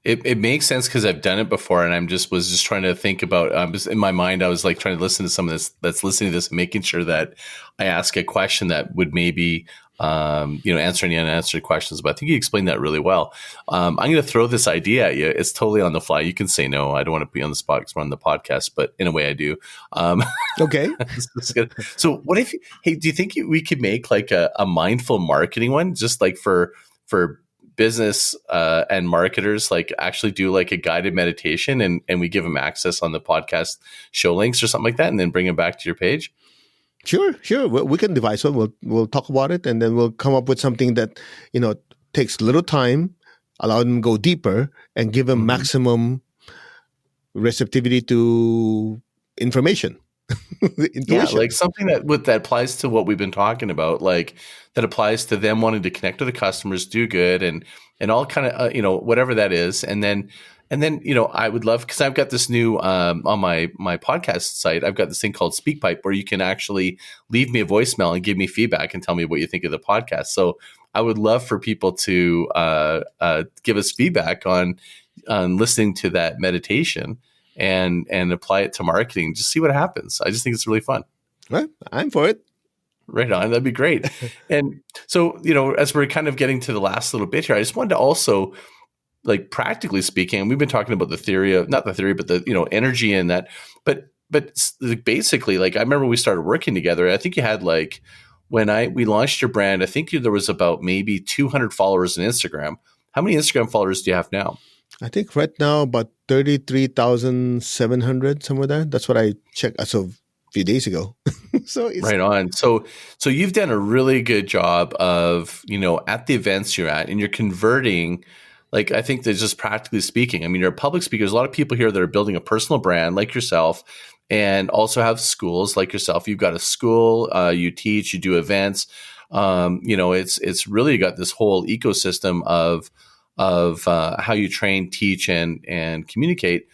it makes sense because I've done it before, and was just trying to think about. Just in my mind, I was like trying to listen to some of this that's listening to this, and making sure that I ask a question that would maybe answer any unanswered questions. But I think you explained that really well. I'm going to throw this idea at you. It's totally on the fly. You can say no. I don't want to be on the spot because we're on the podcast, but in a way, I do. Okay. So, what if? Hey, do you think we could make like a mindful marketing one, just like for business and marketers, like actually do like a guided meditation, and we give them access on the podcast show links or something like that, and then bring them back to your page? Sure. We can devise one. We'll talk about it, and then we'll come up with something that takes little time, allow them to go deeper, and give them maximum receptivity to information. Yeah, like something that applies to what we've been talking about, like that applies to them wanting to connect with the customers, do good, and all kind of whatever that is, and then I would love, because I've got this new on my podcast site, I've got this thing called SpeakPipe where you can actually leave me a voicemail and give me feedback and tell me what you think of the podcast. So I would love for people to give us feedback on listening to that meditation and apply it to marketing. Just see what happens. I just think it's really fun. Well, I'm for it. Right on. That'd be great. And so, as we're kind of getting to the last little bit here, I just wanted to also, like, practically speaking, we've been talking about the theory of, not the theory, but the energy in that. But basically, like, I remember we started working together. I think you had, like, when we launched your brand, I think there was about maybe 200 followers on Instagram. How many Instagram followers do you have now? I think right now about 33,700, somewhere there. That's what I checked as of a few days ago. So it's right on. So you've done a really good job of, at the events you're at, and you're converting. Like, I think that just practically speaking, I mean, you're a public speaker. There's a lot of people here that are building a personal brand like yourself, and also have schools like yourself. You've got a school, you teach, you do events. It's really got this whole ecosystem of how you train, teach, and communicate.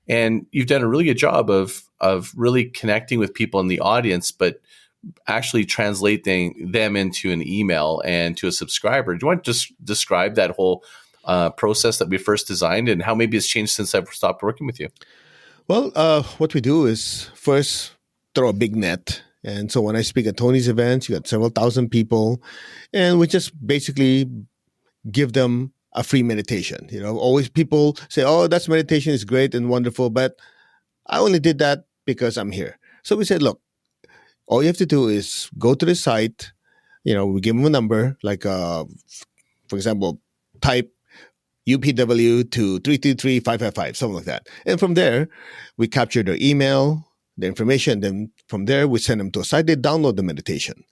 And you've done a really good job of really connecting with people in the audience, but actually translating them into an email and to a subscriber. Do you want to just describe that whole process that we first designed, and how maybe it's changed since I've stopped working with you? Well, what we do is first throw a big net. And so when I speak at Tony's events, you got several thousand people, and we just basically give them a free meditation. Always people say, "Oh, that's meditation is great and wonderful, but I only did that because I'm here." So we said, "Look, all you have to do is go to the site. We give them a number, like, for example, type UPW to 333-555, something like that. And from there, we capture their email, the information. Then from there, we send them to a site. They download the meditation.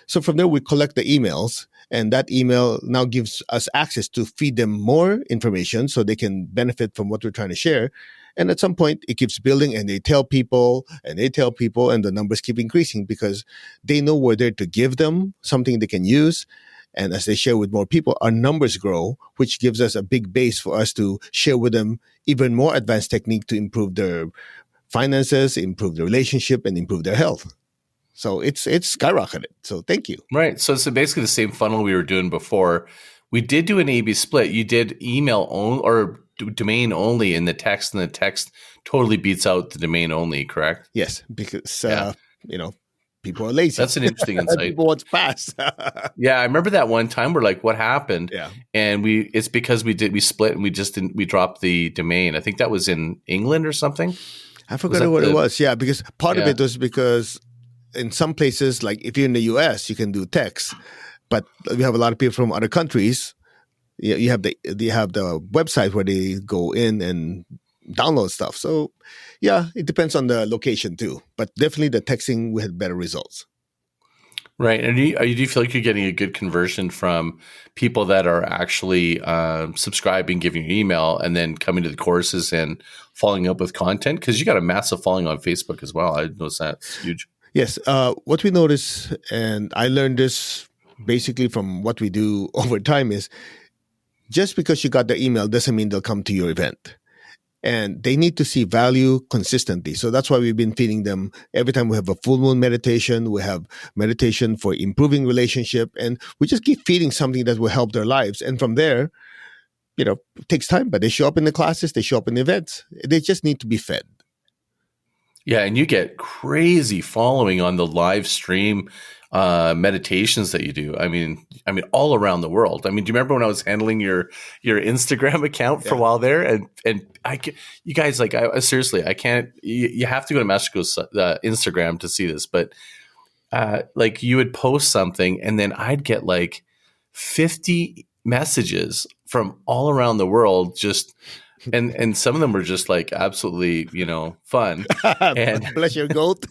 So from there, we collect the emails, and that email now gives us access to feed them more information so they can benefit from what we're trying to share. And at some point, it keeps building, and they tell people, and the numbers keep increasing because they know we're there to give them something they can use. And as they share with more people, our numbers grow, which gives us a big base for us to share with them even more advanced technique to improve their finances, improve their relationship, and improve their health. So it's skyrocketed. So thank you. Right. So it's basically the same funnel we were doing before. We did do an A/B split. You did email only or domain only in the text, and the text totally beats out the domain only, correct? Yes, because People are lazy. That's an interesting insight. People want fast. Yeah, I remember that one time we're like, what happened? Yeah. And it's because we split and we dropped the domain. I think that was in England or something. I Was forgot that what it was. Yeah, because part of Yeah. it was because in some places, like if you're in the US, you can do text, but we have a lot of people from other countries. You have the website where they go in and download stuff. So yeah, it depends on the location too. But definitely the texting we had better results. Right. And do you feel like you're getting a good conversion from people that are actually subscribing, giving you email, and then coming to the courses and following up with content? Because you got a massive following on Facebook as well. I noticed that. It's huge. Yes. What we notice, and I learned this basically from what we do over time, is just because you got the email doesn't mean they'll come to your event. And they need to see value consistently. So that's why we've been feeding them every time we have a full moon meditation. We have meditation for improving relationship, and we just keep feeding something that will help their lives. And from there, it takes time, but they show up in the classes, they show up in the events. They just need to be fed. Yeah, and you get crazy following on the live stream meditations that you do. I mean, all around the world. I mean, do you remember when I was handling your Instagram account for a while there? And you guys, like, seriously, I can't. You have to go to Masterco's Instagram to see this, but like you would post something, and then I'd get like 50 messages from all around the world, just. And some of them were just like absolutely, fun. And Bless your goat.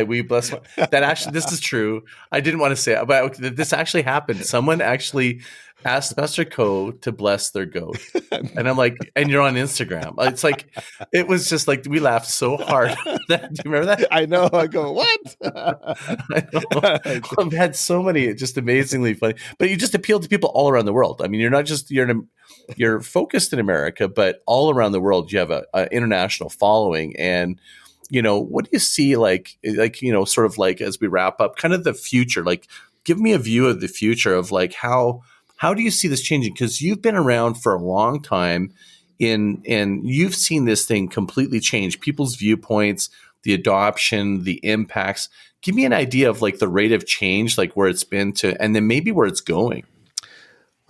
we bless that. Actually, this is true. I didn't want to say it, but this actually happened. Someone actually asked Master Co to bless their goat, and I'm like, and you're on Instagram. It's like, it was just like we laughed so hard. Do you remember that? I know. I go, what? I know. I've had so many just amazingly funny, but you just appeal to people all around the world. I mean, you're not just you're focused in America, but all around the world, you have an international following. And, what do you see sort of like as we wrap up, kind of the future, like give me a view of the future of like, how do you see this changing? Because you've been around for a long time and you've seen this thing completely change people's viewpoints, the adoption, the impacts. Give me an idea of like the rate of change, like where it's been to, and then maybe where it's going.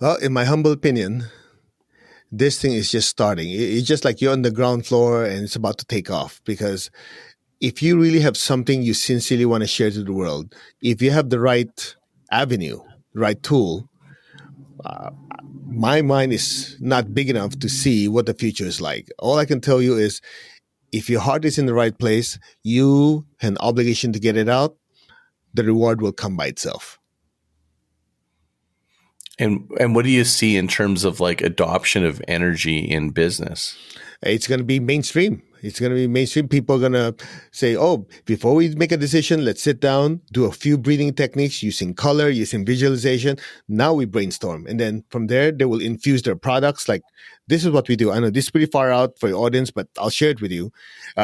Well, in my humble opinion, this thing is just starting. It's just like you're on the ground floor and it's about to take off. Because if you really have something you sincerely want to share to the world, if you have the right avenue, right tool, my mind is not big enough to see what the future is like. All I can tell you is if your heart is in the right place, you have an obligation to get it out, the reward will come by itself. And what do you see in terms of like adoption of energy in business? It's going to be mainstream. It's going to be mainstream. People are going to say, oh, before we make a decision, let's sit down, do a few breathing techniques using color, using visualization. Now we brainstorm. And then from there, they will infuse their products. Like, this is what we do. I know this is pretty far out for your audience, but I'll share it with you.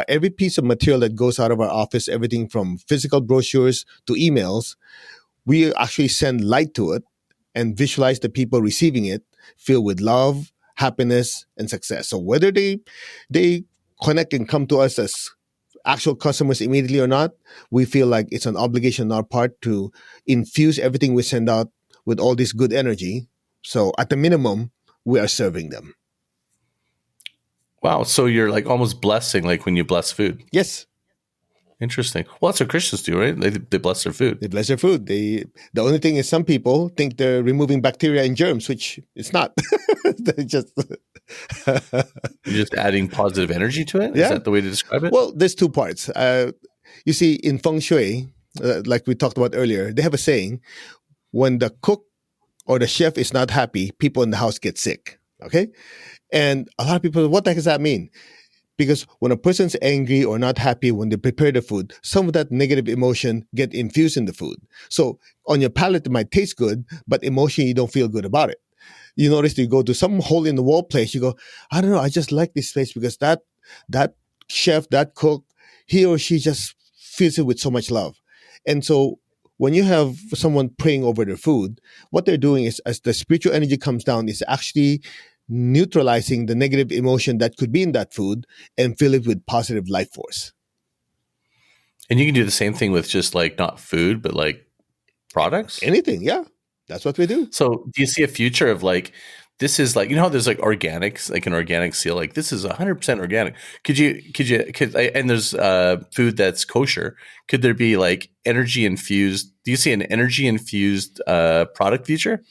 Every piece of material that goes out of our office, everything from physical brochures to emails, we actually send light to it and visualize the people receiving it filled with love, happiness, and success. So whether they connect and come to us as actual customers immediately or not, we feel like it's an obligation on our part to infuse everything we send out with all this good energy. So at the minimum, we are serving them. Wow. So you're like almost blessing, like when you bless food. Yes. Interesting. Well, that's what Christians do, right? They bless their food. They bless their food. The only thing is some people think they're removing bacteria and germs, which it's not. They just You're just adding positive energy to it? Yeah. Is that the way to describe it? Well, there's two parts. You see, in feng shui, like we talked about earlier, they have a saying, when the cook or the chef is not happy, people in the house get sick. Okay? And a lot of people, what the heck does that mean? Because when a person's angry or not happy when they prepare the food, some of that negative emotion get infused in the food. So on your palate, it might taste good, but emotionally, you don't feel good about it. You notice you go to some hole in the wall place, you go, I don't know, I just like this place because that chef, that cook, he or she just fills it with so much love. And so when you have someone praying over their food, what they're doing is as the spiritual energy comes down, is actually neutralizing the negative emotion that could be in that food and fill it with positive life force. And you can do the same thing with just like not food, but like products. Anything. Yeah. That's what we do. So do you see a future of like, this is like, you know, how there's like organics, like an organic seal, like this is 100% organic. And there's food that's kosher. Could there be like energy infused? Do you see an energy infused product future?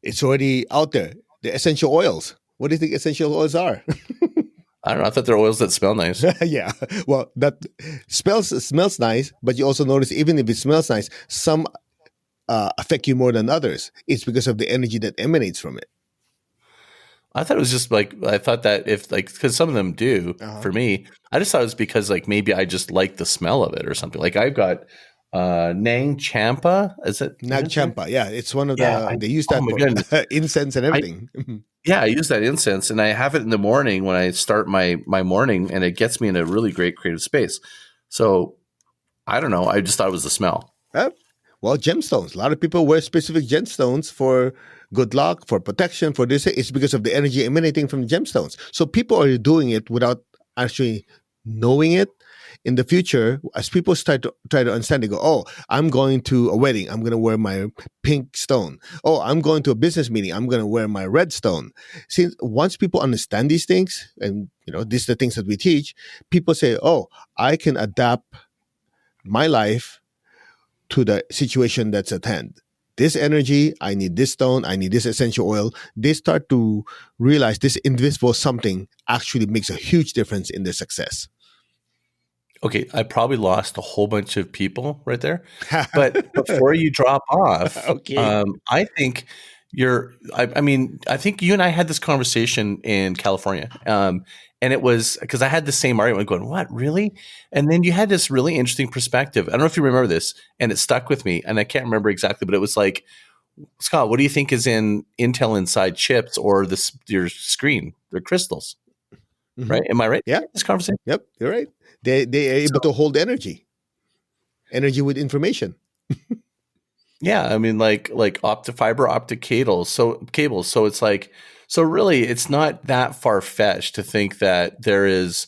It's already out there. The essential oils. What do you think essential oils are? I don't know. I thought they're oils that smell nice. Yeah. Well, that smells nice, but you also notice even if it smells nice, some affect you more than others. It's because of the energy that emanates from it. I thought it was just like, I thought that if like, because some of them do for me, I just thought it was because like maybe I just like the smell of it or something. Like I've got Nang Champa. Is it Nag Champa? Yeah, it's one of Yeah, they use oh that my for goodness. incense and everything. Yeah, I use that incense and I have it in the morning when I start my morning, and it gets me in a really great creative space. So I don't know. I just thought it was the smell. Well, gemstones. A lot of people wear specific gemstones for good luck, for protection, for this. It's because of the energy emanating from the gemstones. So people are doing it without actually knowing it. In the future, as people start to try to understand, they go, "Oh, I'm going to a wedding. I'm going to wear my pink stone. Oh, I'm going to a business meeting. I'm going to wear my red stone." Since once people understand these things, and these are the things that we teach, people say, "Oh, I can adapt my life to the situation that's at hand. This energy, I need this stone, I need this essential oil." They start to realize this invisible something actually makes a huge difference in their success. Okay, I probably lost a whole bunch of people right there. But before you drop off, Okay. I think I mean, I think you and I had this conversation in California. And it was because I had the same argument going, what, really? And then you had this really interesting perspective. I don't know if you remember this, and it stuck with me. And I can't remember exactly, but it was like, Scott, what do you think is in Intel inside chips or your screen? They're crystals, Mhm. right? Am I right? Yeah. This conversation? Yep. You're right. They are able So, to hold energy with information. yeah, I mean, like fiber optic cables. So it's like, so really, it's not that far fetched to think that there is,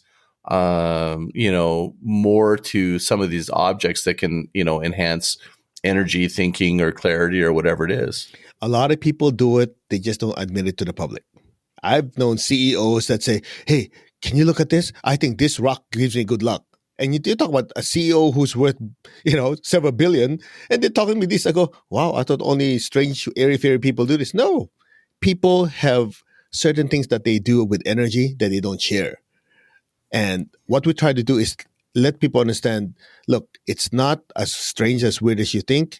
more to some of these objects that can, enhance energy, thinking, or clarity, or whatever it is. A lot of people do it. They just don't admit it to the public. I've known CEOs that say, "Hey, can you look at this? I think this rock gives me good luck." And you talk about a CEO who's worth, several billion, and they're talking me this. I go, "Wow, I thought only strange, airy-fairy people do this." No, people have certain things that they do with energy that they don't share. And what we try to do is let people understand, look, it's not as strange, as weird as you think.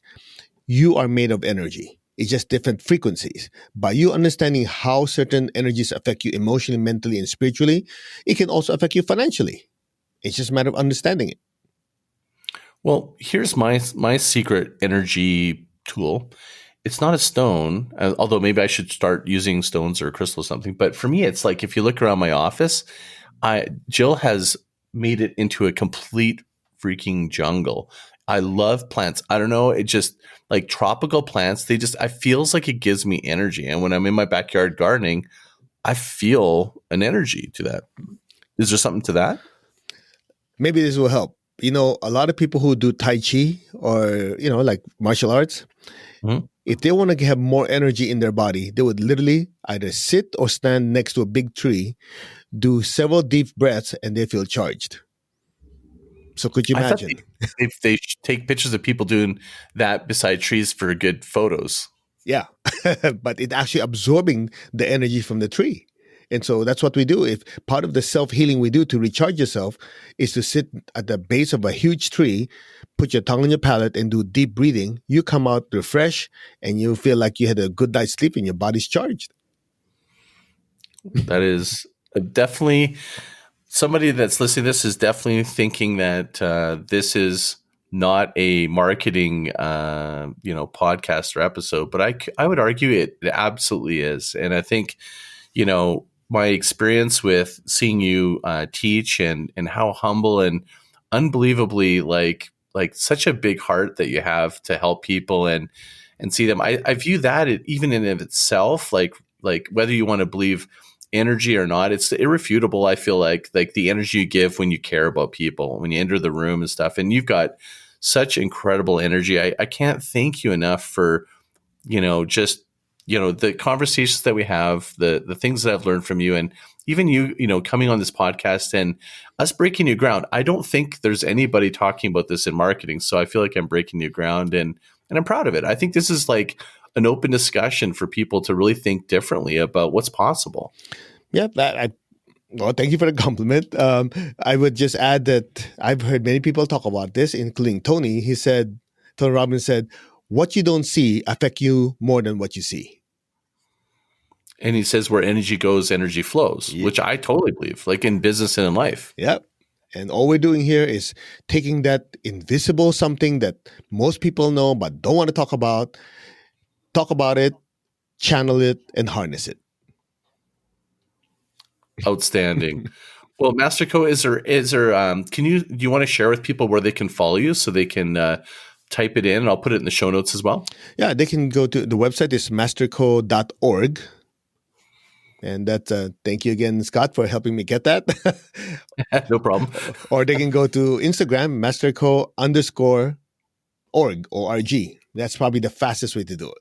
You are made of energy. It's just different frequencies. By you understanding how certain energies affect you emotionally, mentally, and spiritually, it can also affect you financially. It's just a matter of understanding it. Well, here's my secret energy tool. It's not a stone, although maybe I should start using stones or crystal or something. But for me, it's like if you look around my office, Jill has made it into a complete freaking jungle. I love plants. I don't know. It just like tropical plants. I feels like it gives me energy. And when I'm in my backyard gardening, I feel an energy to that. Is there something to that? Maybe this will help. A lot of people who do Tai Chi or, like martial arts, Mhm. if they want to have more energy in their body, they would literally either sit or stand next to a big tree, do several deep breaths, and they feel charged. So could you I thought imagine? they take pictures of people doing that beside trees for good photos. Yeah, but it actually absorbing the energy from the tree. And so that's what we do. If part of the self healing we do to recharge yourself is to sit at the base of a huge tree, put your tongue on your palate, and do deep breathing, you come out refreshed and you feel like you had a good night's sleep and your body's charged. That is definitely somebody that's listening to this is definitely thinking that this is not a marketing podcast or episode, but I would argue it absolutely is. And I think my experience with seeing you teach and how humble and unbelievably like such a big heart that you have to help people and see them. I view that even in of itself, like whether you want to believe energy or not, it's irrefutable. I feel like the energy you give when you care about people, when you enter the room and stuff. And you've got such incredible energy. I can't thank you enough for, just, the conversations that we have, the things that I've learned from you, and even you, coming on this podcast and us breaking new ground. I don't think there's anybody talking about this in marketing. So I feel like I'm breaking new ground, and I'm proud of it. I think this is like an open discussion for people to really think differently about what's possible. Yeah, well, thank you for the compliment. I would just add that I've heard many people talk about this, including Tony. Tony Robbins said, what you don't see affect you more than what you see. And he says where energy goes, energy flows, which I totally believe, like in business and in life. Yep. And all we're doing here is taking that invisible something that most people know but don't want to talk about it, channel it, and harness it. Outstanding. Well, Master Choa, is there do you want to share with people where they can follow you so they can type it in, and I'll put it in the show notes as well? Yeah, they can go to the website is masterco.org. And that's thank you again, Scott, for helping me get that. No problem. Or they can go to Instagram, masterco_org, O-R-G. That's probably the fastest way to do it.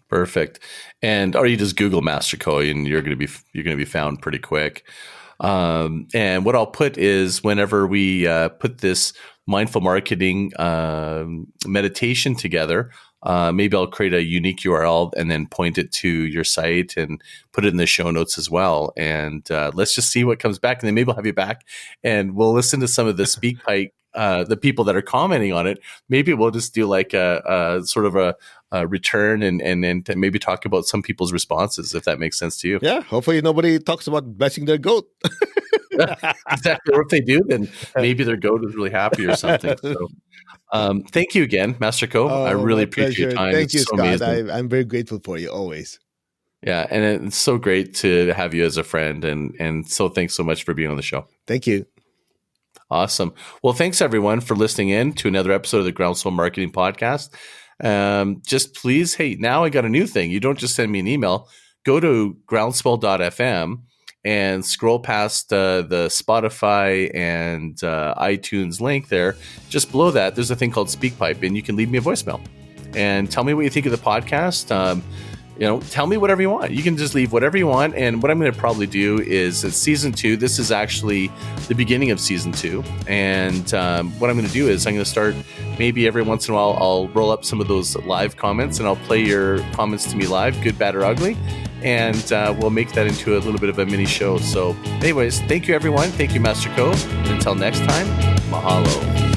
Perfect. Or you just Google Master Choa and you're going to be found pretty quick. And what I'll put is whenever we put this mindful marketing meditation together, maybe I'll create a unique URL and then point it to your site and put it in the show notes as well. And let's just see what comes back. And then maybe I'll have you back and we'll listen to some of the SpeakPipe, the people that are commenting on it. Maybe we'll just do like a sort of a return and maybe talk about some people's responses, if that makes sense to you. Yeah. Hopefully nobody talks about blessing their goat. Exactly. Or if they do, then maybe their goat is really happy or something. So, thank you again, Master Choa. I really appreciate your time. Thank you, so Scott. I'm very grateful for you always. Yeah, and it's so great to have you as a friend, and so thanks so much for being on the show. Thank you. Awesome. Well, thanks everyone for listening in to another episode of the Groundswell Marketing Podcast. Just please, hey, now I got a new thing. You don't just send me an email. Go to groundswell.fm and scroll past the Spotify and iTunes link there. Just below that, there's a thing called SpeakPipe, and you can leave me a voicemail and tell me what you think of the podcast. Tell me whatever you want. You can just leave whatever you want. And what I'm going to probably do is it's season 2. This is actually the beginning of season 2. And what I'm going to do is I'm going to start maybe every once in a while, I'll roll up some of those live comments and I'll play your comments to me live, good, bad, or ugly. And we'll make that into a little bit of a mini show. So anyways, thank you, everyone. Thank you, Master Choa. And until next time, mahalo.